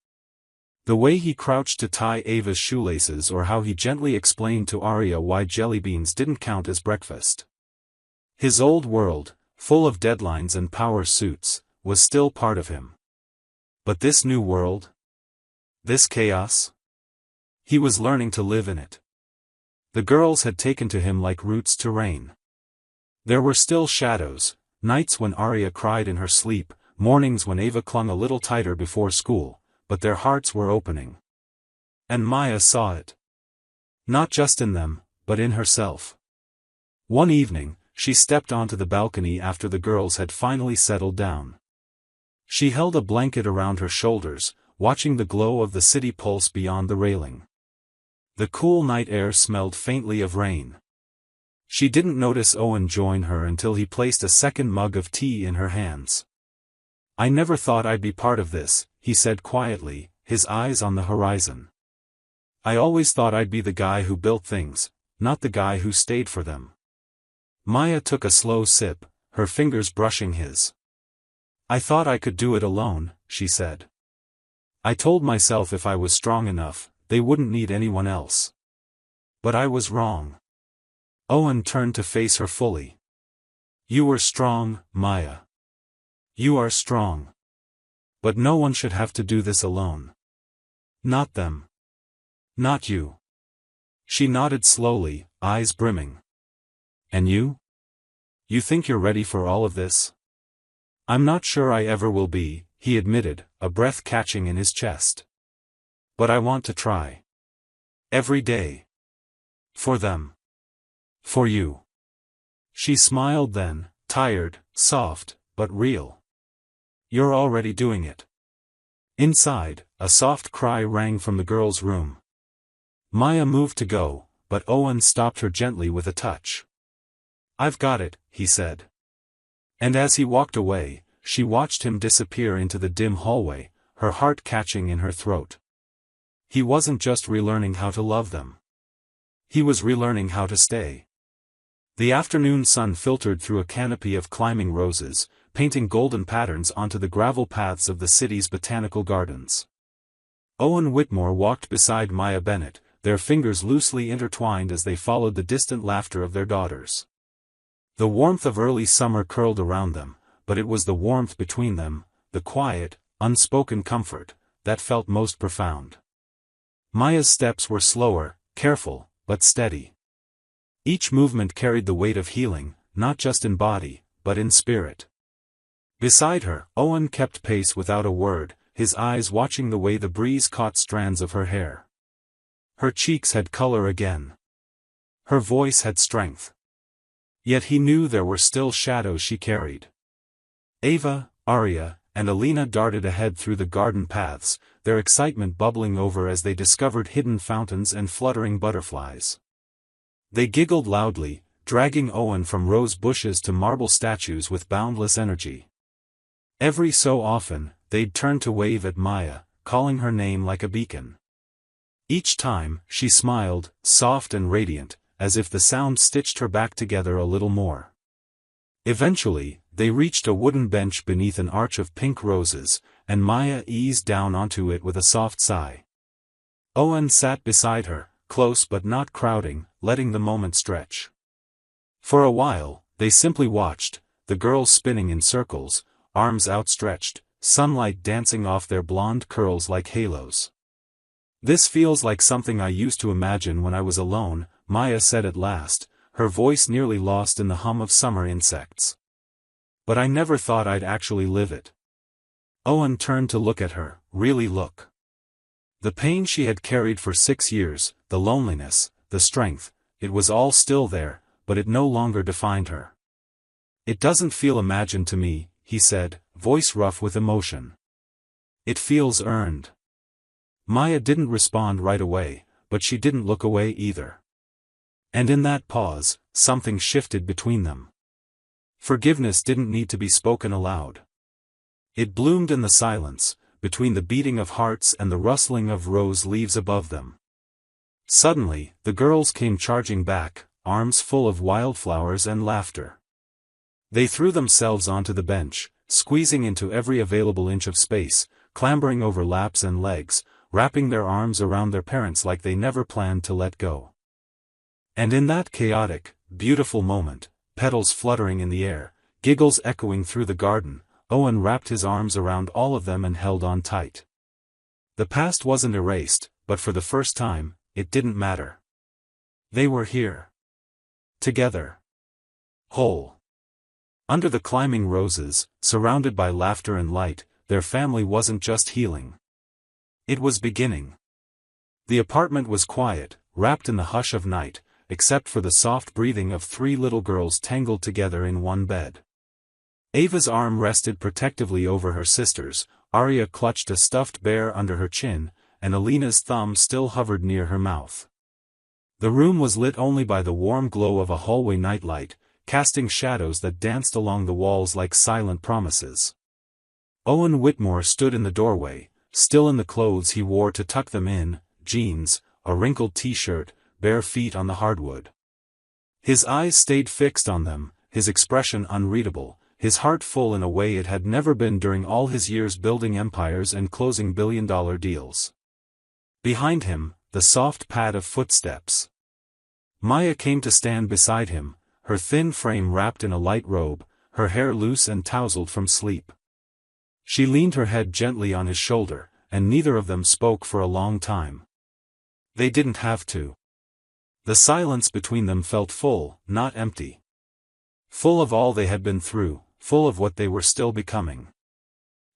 The way he crouched to tie Ava's shoelaces, or how he gently explained to Aria why jelly beans didn't count as breakfast. His old world, full of deadlines and power suits, was still part of him. But this new world? This chaos? He was learning to live in it. The girls had taken to him like roots to rain. There were still shadows, nights when Aria cried in her sleep, mornings when Ava clung a little tighter before school, but their hearts were opening. And Maya saw it. Not just in them, but in herself. One evening, she stepped onto the balcony after the girls had finally settled down. She held a blanket around her shoulders, watching the glow of the city pulse beyond the railing. The cool night air smelled faintly of rain. She didn't notice Owen join her until he placed a second mug of tea in her hands. "I never thought I'd be part of this," he said quietly, his eyes on the horizon. I always thought I'd be the guy who built things, not the guy who stayed for them. Maya took a slow sip, her fingers brushing his. I thought I could do it alone, she said. I told myself if I was strong enough, they wouldn't need anyone else. But I was wrong. Owen turned to face her fully. You were strong, Maya. You are strong. But no one should have to do this alone. Not them. Not you. She nodded slowly, eyes brimming. And you? You think you're ready for all of this? I'm not sure I ever will be, he admitted, a breath catching in his chest. But I want to try. Every day. For them. For you. She smiled then, tired, soft, but real. You're already doing it. Inside, a soft cry rang from the girl's room. Maya moved to go, but Owen stopped her gently with a touch. I've got it, he said. And as he walked away, she watched him disappear into the dim hallway, her heart catching in her throat. He wasn't just relearning how to love them. He was relearning how to stay. The afternoon sun filtered through a canopy of climbing roses, painting golden patterns onto the gravel paths of the city's botanical gardens. Owen Whitmore walked beside Maya Bennett, their fingers loosely intertwined as they followed the distant laughter of their daughters. The warmth of early summer curled around them, but it was the warmth between them, the quiet, unspoken comfort, that felt most profound. Maya's steps were slower, careful, but steady. Each movement carried the weight of healing, not just in body, but in spirit. Beside her, Owen kept pace without a word, his eyes watching the way the breeze caught strands of her hair. Her cheeks had color again. Her voice had strength. Yet he knew there were still shadows she carried. Ava, Arya, and Alina darted ahead through the garden paths, their excitement bubbling over as they discovered hidden fountains and fluttering butterflies. They giggled loudly, dragging Owen from rose bushes to marble statues with boundless energy. Every so often, they'd turn to wave at Maya, calling her name like a beacon. Each time, she smiled, soft and radiant, as if the sound stitched her back together a little more. Eventually, they reached a wooden bench beneath an arch of pink roses, and Maya eased down onto it with a soft sigh. Owen sat beside her, close but not crowding, letting the moment stretch. For a while, they simply watched, the girls spinning in circles, arms outstretched, sunlight dancing off their blonde curls like halos. This feels like something I used to imagine when I was alone, Maya said at last, her voice nearly lost in the hum of summer insects. But I never thought I'd actually live it. Owen turned to look at her, really look. The pain she had carried for 6 years, the loneliness, the strength, it was all still there, but it no longer defined her. It doesn't feel imagined to me, he said, voice rough with emotion. It feels earned. Maya didn't respond right away, but she didn't look away either. And in that pause, something shifted between them. Forgiveness didn't need to be spoken aloud. It bloomed in the silence, between the beating of hearts and the rustling of rose leaves above them. Suddenly, the girls came charging back, arms full of wildflowers and laughter. They threw themselves onto the bench, squeezing into every available inch of space, clambering over laps and legs, wrapping their arms around their parents like they never planned to let go. And in that chaotic, beautiful moment, petals fluttering in the air, giggles echoing through the garden, Owen wrapped his arms around all of them and held on tight. The past wasn't erased, but for the first time, it didn't matter. They were here. Together. Whole. Under the climbing roses, surrounded by laughter and light, their family wasn't just healing. It was beginning. The apartment was quiet, wrapped in the hush of night, except for the soft breathing of 3 little girls tangled together in one bed. Ava's arm rested protectively over her sister's, Arya clutched a stuffed bear under her chin, and Alina's thumb still hovered near her mouth. The room was lit only by the warm glow of a hallway nightlight, casting shadows that danced along the walls like silent promises. Owen Whitmore stood in the doorway, still in the clothes he wore to tuck them in, jeans, a wrinkled t-shirt, bare feet on the hardwood. His eyes stayed fixed on them, his expression unreadable, his heart full in a way it had never been during all his years building empires and closing billion-dollar deals. Behind him, the soft pad of footsteps. Maya came to stand beside him, her thin frame wrapped in a light robe, her hair loose and tousled from sleep. She leaned her head gently on his shoulder, and neither of them spoke for a long time. They didn't have to. The silence between them felt full, not empty. Full of all they had been through, full of what they were still becoming.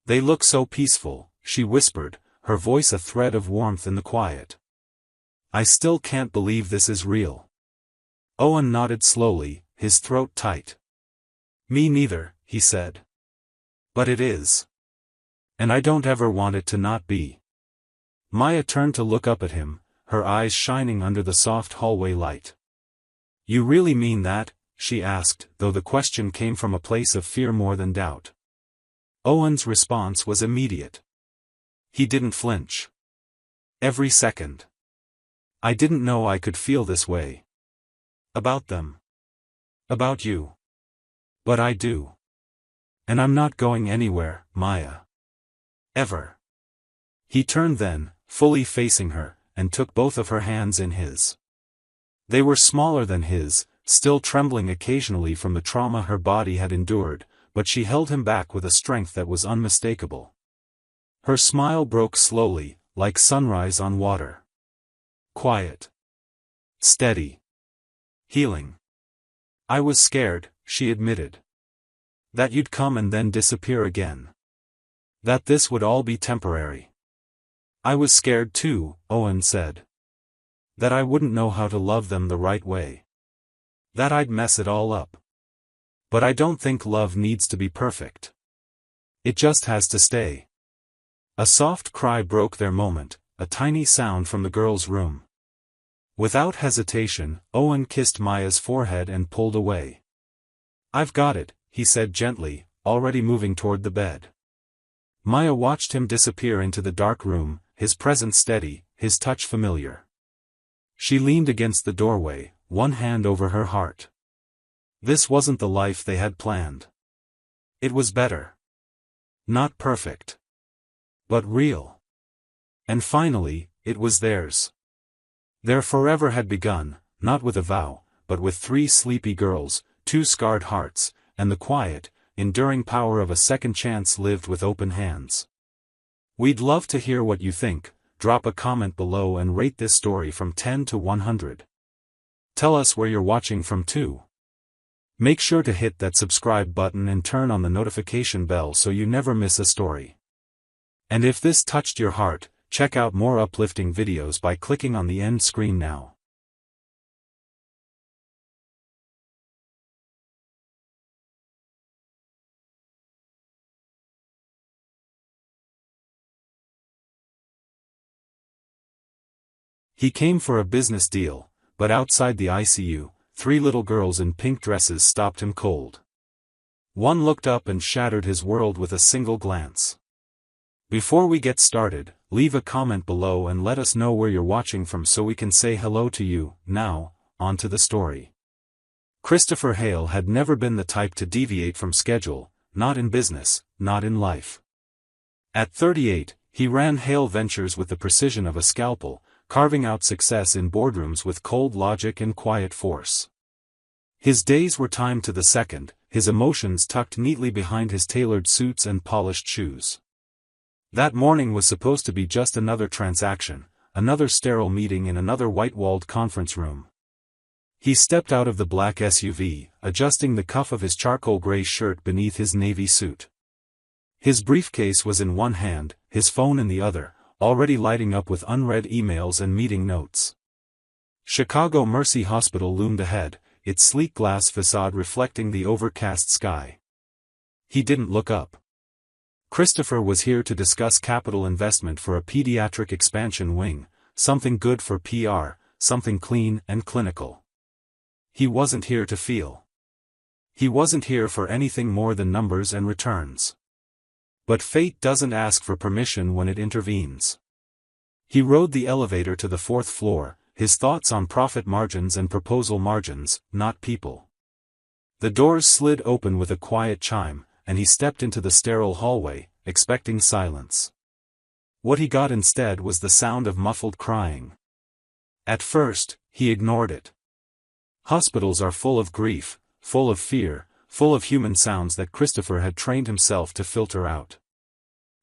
"They look so peaceful," she whispered, her voice a thread of warmth in the quiet. "I still can't believe this is real." Owen nodded slowly, his throat tight. "Me neither," he said. "But it is. And I don't ever want it to not be." Maya turned to look up at him, her eyes shining under the soft hallway light. "You really mean that?" she asked, though the question came from a place of fear more than doubt. Owen's response was immediate. He didn't flinch. "Every second. I didn't know I could feel this way. About them. About you. But I do. And I'm not going anywhere, Maya. Ever." He turned then, fully facing her, and took both of her hands in his. They were smaller than his, still trembling occasionally from the trauma her body had endured, but she held him back with a strength that was unmistakable. Her smile broke slowly, like sunrise on water. Quiet. Steady. Healing. "I was scared," she admitted. "That you'd come and then disappear again. That this would all be temporary." "I was scared too," Owen said. "That I wouldn't know how to love them the right way. That I'd mess it all up. But I don't think love needs to be perfect. It just has to stay." A soft cry broke their moment, a tiny sound from the girl's room. Without hesitation, Owen kissed Maya's forehead and pulled away. "I've got it," he said gently, already moving toward the bed. Maya watched him disappear into the dark room, his presence steady, his touch familiar. She leaned against the doorway, one hand over her heart. This wasn't the life they had planned. It was better. Not perfect. But real. And finally, it was theirs. Their forever had begun, not with a vow, but with 3 sleepy girls, 2 scarred hearts, and the quiet, enduring power of a second chance lived with open hands. We'd love to hear what you think. Drop a comment below and rate this story from 10 to 100. Tell us where you're watching from too. Make sure to hit that subscribe button and turn on the notification bell so you never miss a story. And if this touched your heart, check out more uplifting videos by clicking on the end screen now. He came for a business deal, but outside the ICU, 3 little girls in pink dresses stopped him cold. One looked up and shattered his world with a single glance. Before we get started, leave a comment below and let us know where you're watching from so we can say hello to you. Now, on to the story. Christopher Hale had never been the type to deviate from schedule, not in business, not in life. At 38, he ran Hale Ventures with the precision of a scalpel, carving out success in boardrooms with cold logic and quiet force. His days were timed to the second, his emotions tucked neatly behind his tailored suits and polished shoes. That morning was supposed to be just another transaction, another sterile meeting in another white-walled conference room. He stepped out of the black SUV, adjusting the cuff of his charcoal gray shirt beneath his navy suit. His briefcase was in one hand, his phone in the other, already lighting up with unread emails and meeting notes. Chicago Mercy Hospital loomed ahead, its sleek glass facade reflecting the overcast sky. He didn't look up. Christopher was here to discuss capital investment for a pediatric expansion wing, something good for PR, something clean and clinical. He wasn't here to feel. He wasn't here for anything more than numbers and returns. But fate doesn't ask for permission when it intervenes. He rode the elevator to the 4th floor, his thoughts on profit margins and proposal margins, not people. The doors slid open with a quiet chime, and he stepped into the sterile hallway, expecting silence. What he got instead was the sound of muffled crying. At first, he ignored it. Hospitals are full of grief, full of fear, full of human sounds that Christopher had trained himself to filter out.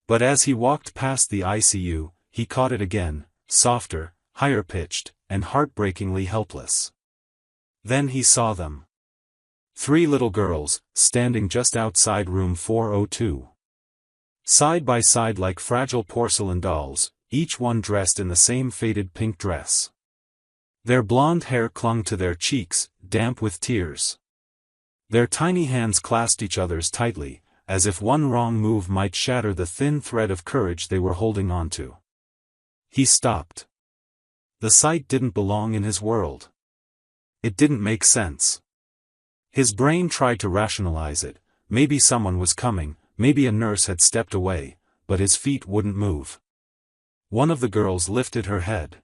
But as he walked past the ICU, he caught it again, softer, higher-pitched, and heartbreakingly helpless. Then he saw them. 3 little girls, standing just outside room 402. Side by side like fragile porcelain dolls, each one dressed in the same faded pink dress. Their blonde hair clung to their cheeks, damp with tears. Their tiny hands clasped each other's tightly, as if one wrong move might shatter the thin thread of courage they were holding onto. He stopped. The sight didn't belong in his world. It didn't make sense. His brain tried to rationalize it. Maybe someone was coming, maybe a nurse had stepped away, but his feet wouldn't move. One of the girls lifted her head.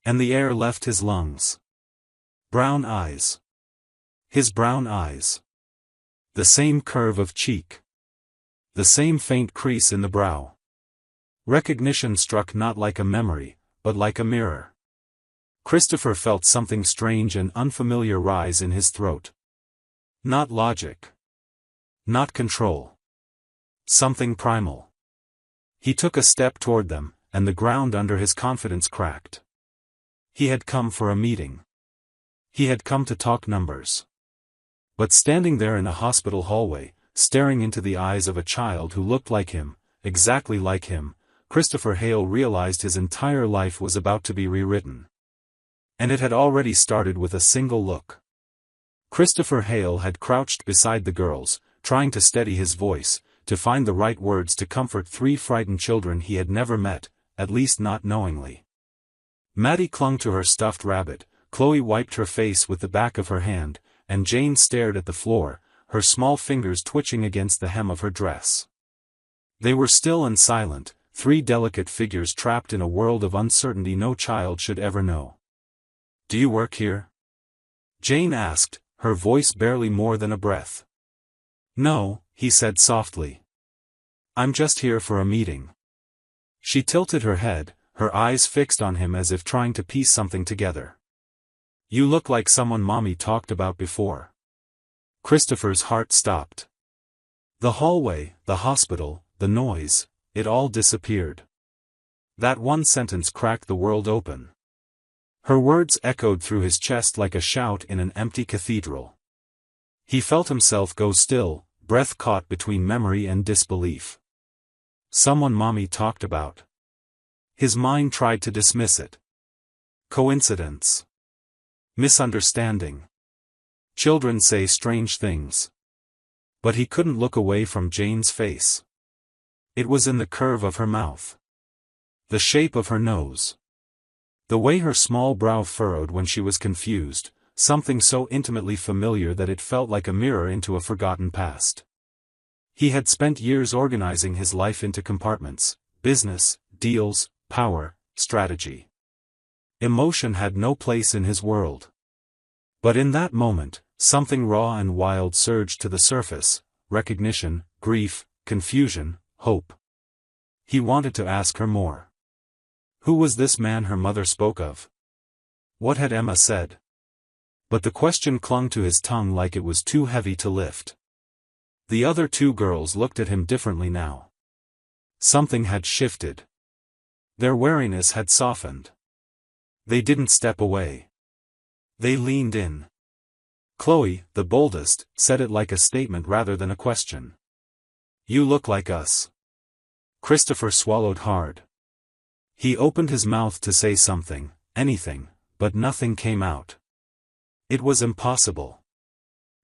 And the air left his lungs. Brown eyes. His brown eyes. The same curve of cheek. The same faint crease in the brow. Recognition struck not like a memory, but like a mirror. Christopher felt something strange and unfamiliar rise in his throat. Not logic. Not control. Something primal. He took a step toward them, and the ground under his confidence cracked. He had come for a meeting. He had come to talk numbers. But standing there in a hospital hallway, staring into the eyes of a child who looked like him, exactly like him, Christopher Hale realized his entire life was about to be rewritten. And it had already started with a single look. Christopher Hale had crouched beside the girls, trying to steady his voice, to find the right words to comfort 3 frightened children he had never met, at least not knowingly. Maddie clung to her stuffed rabbit, Chloe wiped her face with the back of her hand, and Jane stared at the floor, her small fingers twitching against the hem of her dress. They were still and silent, 3 delicate figures trapped in a world of uncertainty no child should ever know. "Do you work here?" Jane asked, her voice barely more than a breath. "No," he said softly. "I'm just here for a meeting." She tilted her head, her eyes fixed on him as if trying to piece something together. "You look like someone Mommy talked about before." Christopher's heart stopped. The hallway, the hospital, the noise, it all disappeared. That one sentence cracked the world open. Her words echoed through his chest like a shout in an empty cathedral. He felt himself go still, breath caught between memory and disbelief. Someone Mommy talked about. His mind tried to dismiss it. Coincidence. Misunderstanding. Children say strange things. But he couldn't look away from Jane's face. It was in the curve of her mouth. The shape of her nose. The way her small brow furrowed when she was confused, something so intimately familiar that it felt like a mirror into a forgotten past. He had spent years organizing his life into compartments: business, deals, power, strategy. Emotion had no place in his world. But in that moment, something raw and wild surged to the surface: recognition, grief, confusion, hope. He wanted to ask her more. Who was this man her mother spoke of? What had Emma said? But the question clung to his tongue like it was too heavy to lift. The other 2 girls looked at him differently now. Something had shifted. Their wariness had softened. They didn't step away. They leaned in. Chloe, the boldest, said it like a statement rather than a question. "You look like us." Christopher swallowed hard. He opened his mouth to say something, anything, but nothing came out. It was impossible.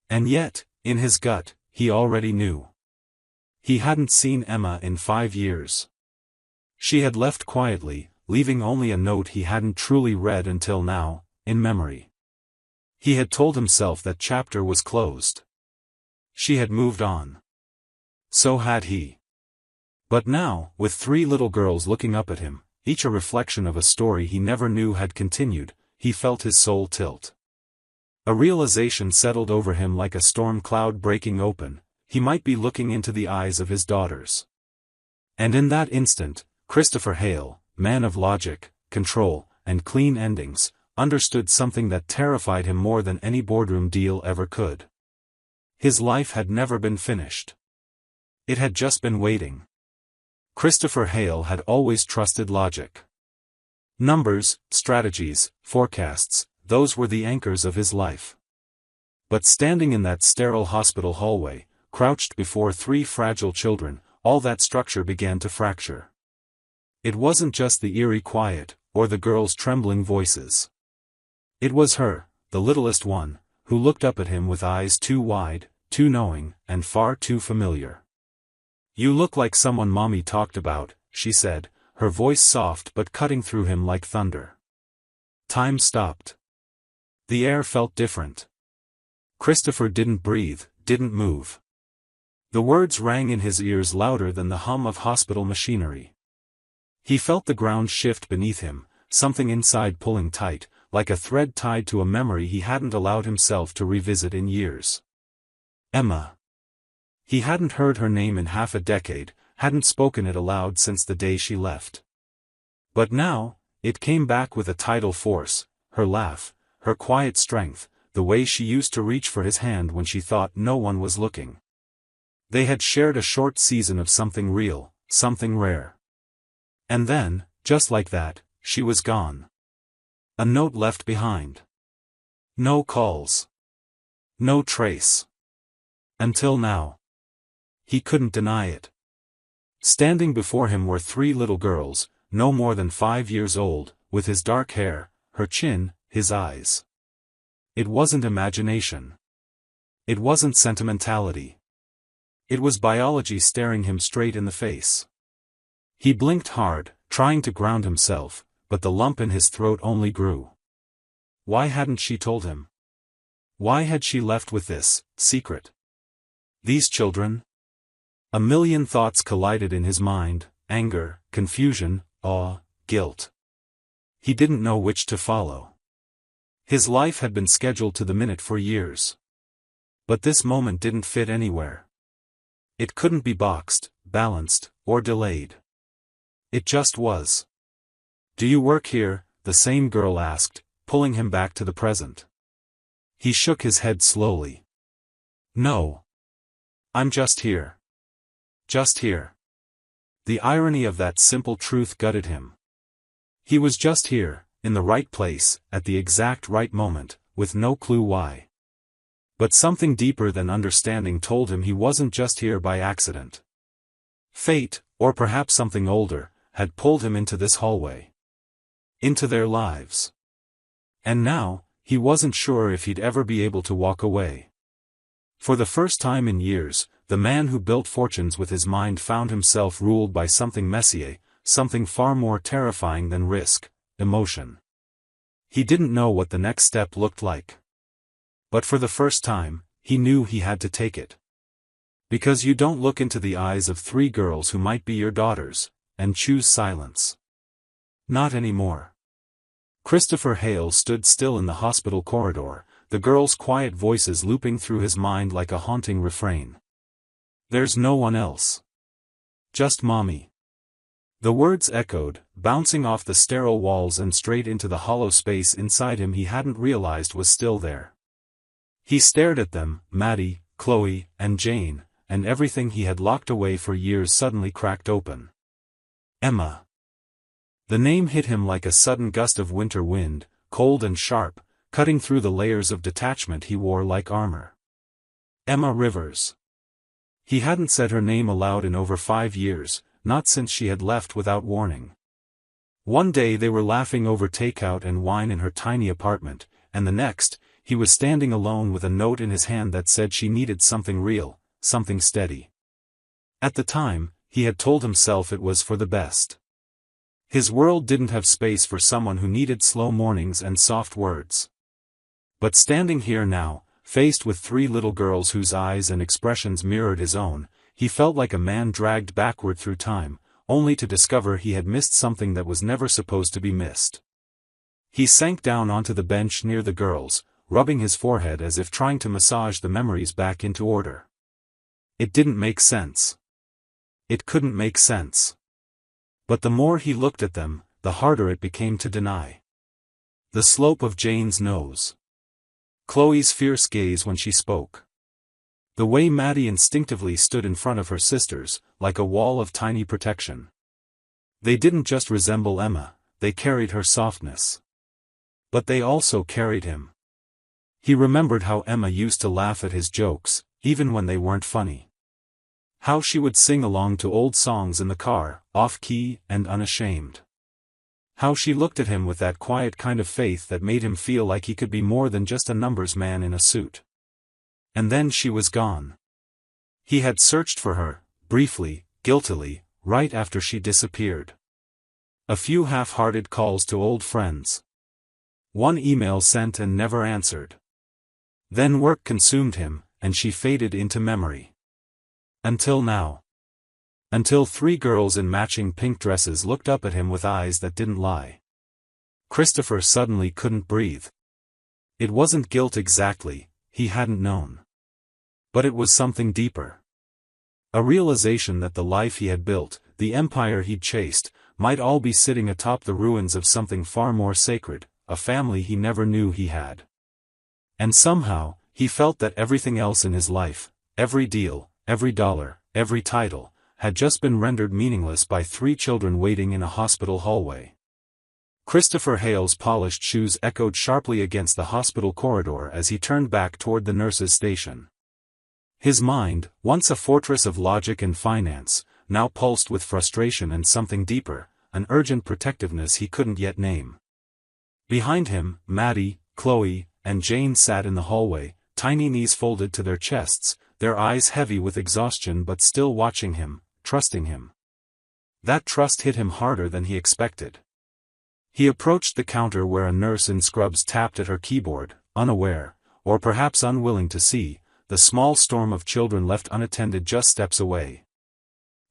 And yet, in his gut, he already knew. He hadn't seen Emma in 5 years. She had left quietly, leaving only a note he hadn't truly read until now, in memory. He had told himself that chapter was closed. She had moved on. So had he. But now, with 3 little girls looking up at him, each a reflection of a story he never knew had continued, he felt his soul tilt. A realization settled over him like a storm cloud breaking open. He might be looking into the eyes of his daughters. And in that instant, Christopher Hale, man of logic, control, and clean endings, understood something that terrified him more than any boardroom deal ever could. His life had never been finished. It had just been waiting. Christopher Hale had always trusted logic. Numbers, strategies, forecasts, those were the anchors of his life. But standing in that sterile hospital hallway, crouched before 3 fragile children, all that structure began to fracture. It wasn't just the eerie quiet, or the girls' trembling voices. It was her, the littlest one, who looked up at him with eyes too wide, too knowing, and far too familiar. "You look like someone Mommy talked about," she said, her voice soft but cutting through him like thunder. Time stopped. The air felt different. Christopher didn't breathe, didn't move. The words rang in his ears louder than the hum of hospital machinery. He felt the ground shift beneath him, something inside pulling tight, like a thread tied to a memory he hadn't allowed himself to revisit in years. Emma. He hadn't heard her name in half a decade, hadn't spoken it aloud since the day she left. But now, it came back with a tidal force, her laugh, her quiet strength, the way she used to reach for his hand when she thought no one was looking. They had shared a short season of something real, something rare. And then, just like that, she was gone. A note left behind. No calls. No trace. Until now. He couldn't deny it. Standing before him were 3 little girls, no more than 5 years old, with his dark hair, her chin, his eyes. It wasn't imagination. It wasn't sentimentality. It was biology staring him straight in the face. He blinked hard, trying to ground himself, but the lump in his throat only grew. Why hadn't she told him? Why had she left with this secret? These children? A million thoughts collided in his mind, anger, confusion, awe, guilt. He didn't know which to follow. His life had been scheduled to the minute for years. But this moment didn't fit anywhere. It couldn't be boxed, balanced, or delayed. It just was. "Do you work here?" the same girl asked, pulling him back to the present. He shook his head slowly. "No. I'm just here. Just here." The irony of that simple truth gutted him. He was just here, in the right place, at the exact right moment, with no clue why. But something deeper than understanding told him he wasn't just here by accident. Fate, or perhaps something older, had pulled him into this hallway. Into their lives. And now, he wasn't sure if he'd ever be able to walk away. For the first time in years, the man who built fortunes with his mind found himself ruled by something messier, something far more terrifying than risk, emotion. He didn't know what the next step looked like. But for the first time, he knew he had to take it. Because you don't look into the eyes of 3 girls who might be your daughters, and choose silence. Not anymore. Christopher Hale stood still in the hospital corridor, the girls' quiet voices looping through his mind like a haunting refrain. "There's no one else. Just Mommy." The words echoed, bouncing off the sterile walls and straight into the hollow space inside him he hadn't realized was still there. He stared at them, Maddie, Chloe, and Jane, and everything he had locked away for years suddenly cracked open. Emma. The name hit him like a sudden gust of winter wind, cold and sharp, cutting through the layers of detachment he wore like armor. Emma Rivers. He hadn't said her name aloud in over 5 years, not since she had left without warning. One day they were laughing over takeout and wine in her tiny apartment, and the next, he was standing alone with a note in his hand that said she needed something real, something steady. At the time, he had told himself it was for the best. His world didn't have space for someone who needed slow mornings and soft words. But standing here now, faced with 3 little girls whose eyes and expressions mirrored his own, he felt like a man dragged backward through time, only to discover he had missed something that was never supposed to be missed. He sank down onto the bench near the girls, rubbing his forehead as if trying to massage the memories back into order. It didn't make sense. It couldn't make sense. But the more he looked at them, the harder it became to deny. The slope of Jane's nose. Chloe's fierce gaze when she spoke. The way Maddie instinctively stood in front of her sisters, like a wall of tiny protection. They didn't just resemble Emma, they carried her softness. But they also carried him. He remembered how Emma used to laugh at his jokes, even when they weren't funny. How she would sing along to old songs in the car, off-key and unashamed. How she looked at him with that quiet kind of faith that made him feel like he could be more than just a numbers man in a suit. And then she was gone. He had searched for her, briefly, guiltily, right after she disappeared. A few half-hearted calls to old friends. One email sent and never answered. Then work consumed him, and she faded into memory. Until now. Until 3 girls in matching pink dresses looked up at him with eyes that didn't lie. Christopher suddenly couldn't breathe. It wasn't guilt exactly, he hadn't known. But it was something deeper. A realization that the life he had built, the empire he'd chased, might all be sitting atop the ruins of something far more sacred, a family he never knew he had. And somehow, he felt that everything else in his life, every deal, every dollar, every title, had just been rendered meaningless by 3 children waiting in a hospital hallway. Christopher Hale's polished shoes echoed sharply against the hospital corridor as he turned back toward the nurse's station. His mind, once a fortress of logic and finance, now pulsed with frustration and something deeper, an urgent protectiveness he couldn't yet name. Behind him, Maddie, Chloe, and Jane sat in the hallway, tiny knees folded to their chests, their eyes heavy with exhaustion but still watching him, trusting him. That trust hit him harder than he expected. He approached the counter where a nurse in scrubs tapped at her keyboard, unaware, or perhaps unwilling to see, the small storm of children left unattended just steps away.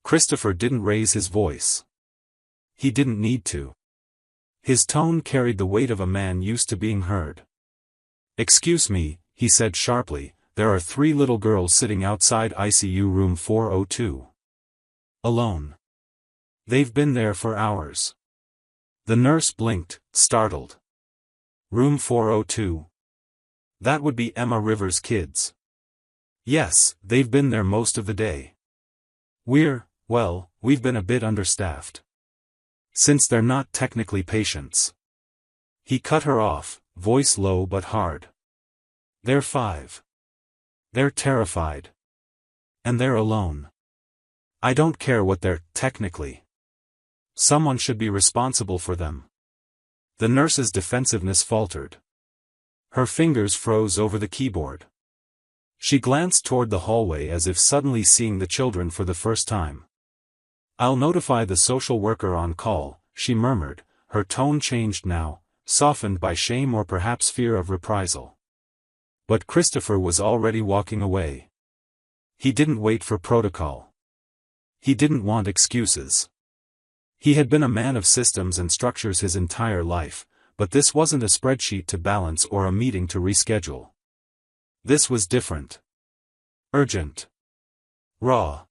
Christopher didn't raise his voice. He didn't need to. His tone carried the weight of a man used to being heard. "Excuse me," he said sharply, "there are 3 little girls sitting outside ICU room 402. Alone. They've been there for hours." The nurse blinked, startled. Room 402. That would be Emma Rivers' kids. Yes, they've been there most of the day. We've been a bit understaffed. Since they're not technically patients. He cut her off, voice low but hard. They're 5. They're terrified. And they're alone. I don't care what they're, technically. Someone should be responsible for them. The nurse's defensiveness faltered. Her fingers froze over the keyboard. She glanced toward the hallway as if suddenly seeing the children for the first time. "I'll notify the social worker on call," she murmured, her tone changed now, softened by shame or perhaps fear of reprisal. But Christopher was already walking away. He didn't wait for protocol. He didn't want excuses. He had been a man of systems and structures his entire life, but this wasn't a spreadsheet to balance or a meeting to reschedule. This was different. Urgent. Raw.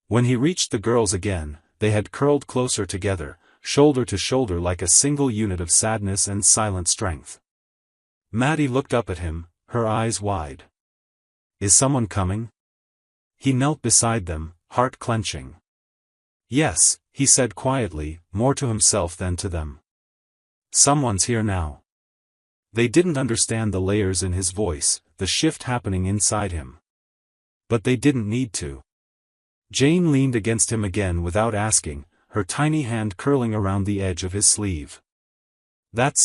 When he reached the girls again, they had curled closer together, shoulder to shoulder like a single unit of sadness and silent strength. Maddie looked up at him, her eyes wide. "Is someone coming?" He knelt beside them, heart clenching. "Yes," he said quietly, more to himself than to them. "Someone's here now." They didn't understand the layers in his voice, the shift happening inside him. But they didn't need to. Jane leaned against him again without asking, her tiny hand curling around the edge of his sleeve. "That's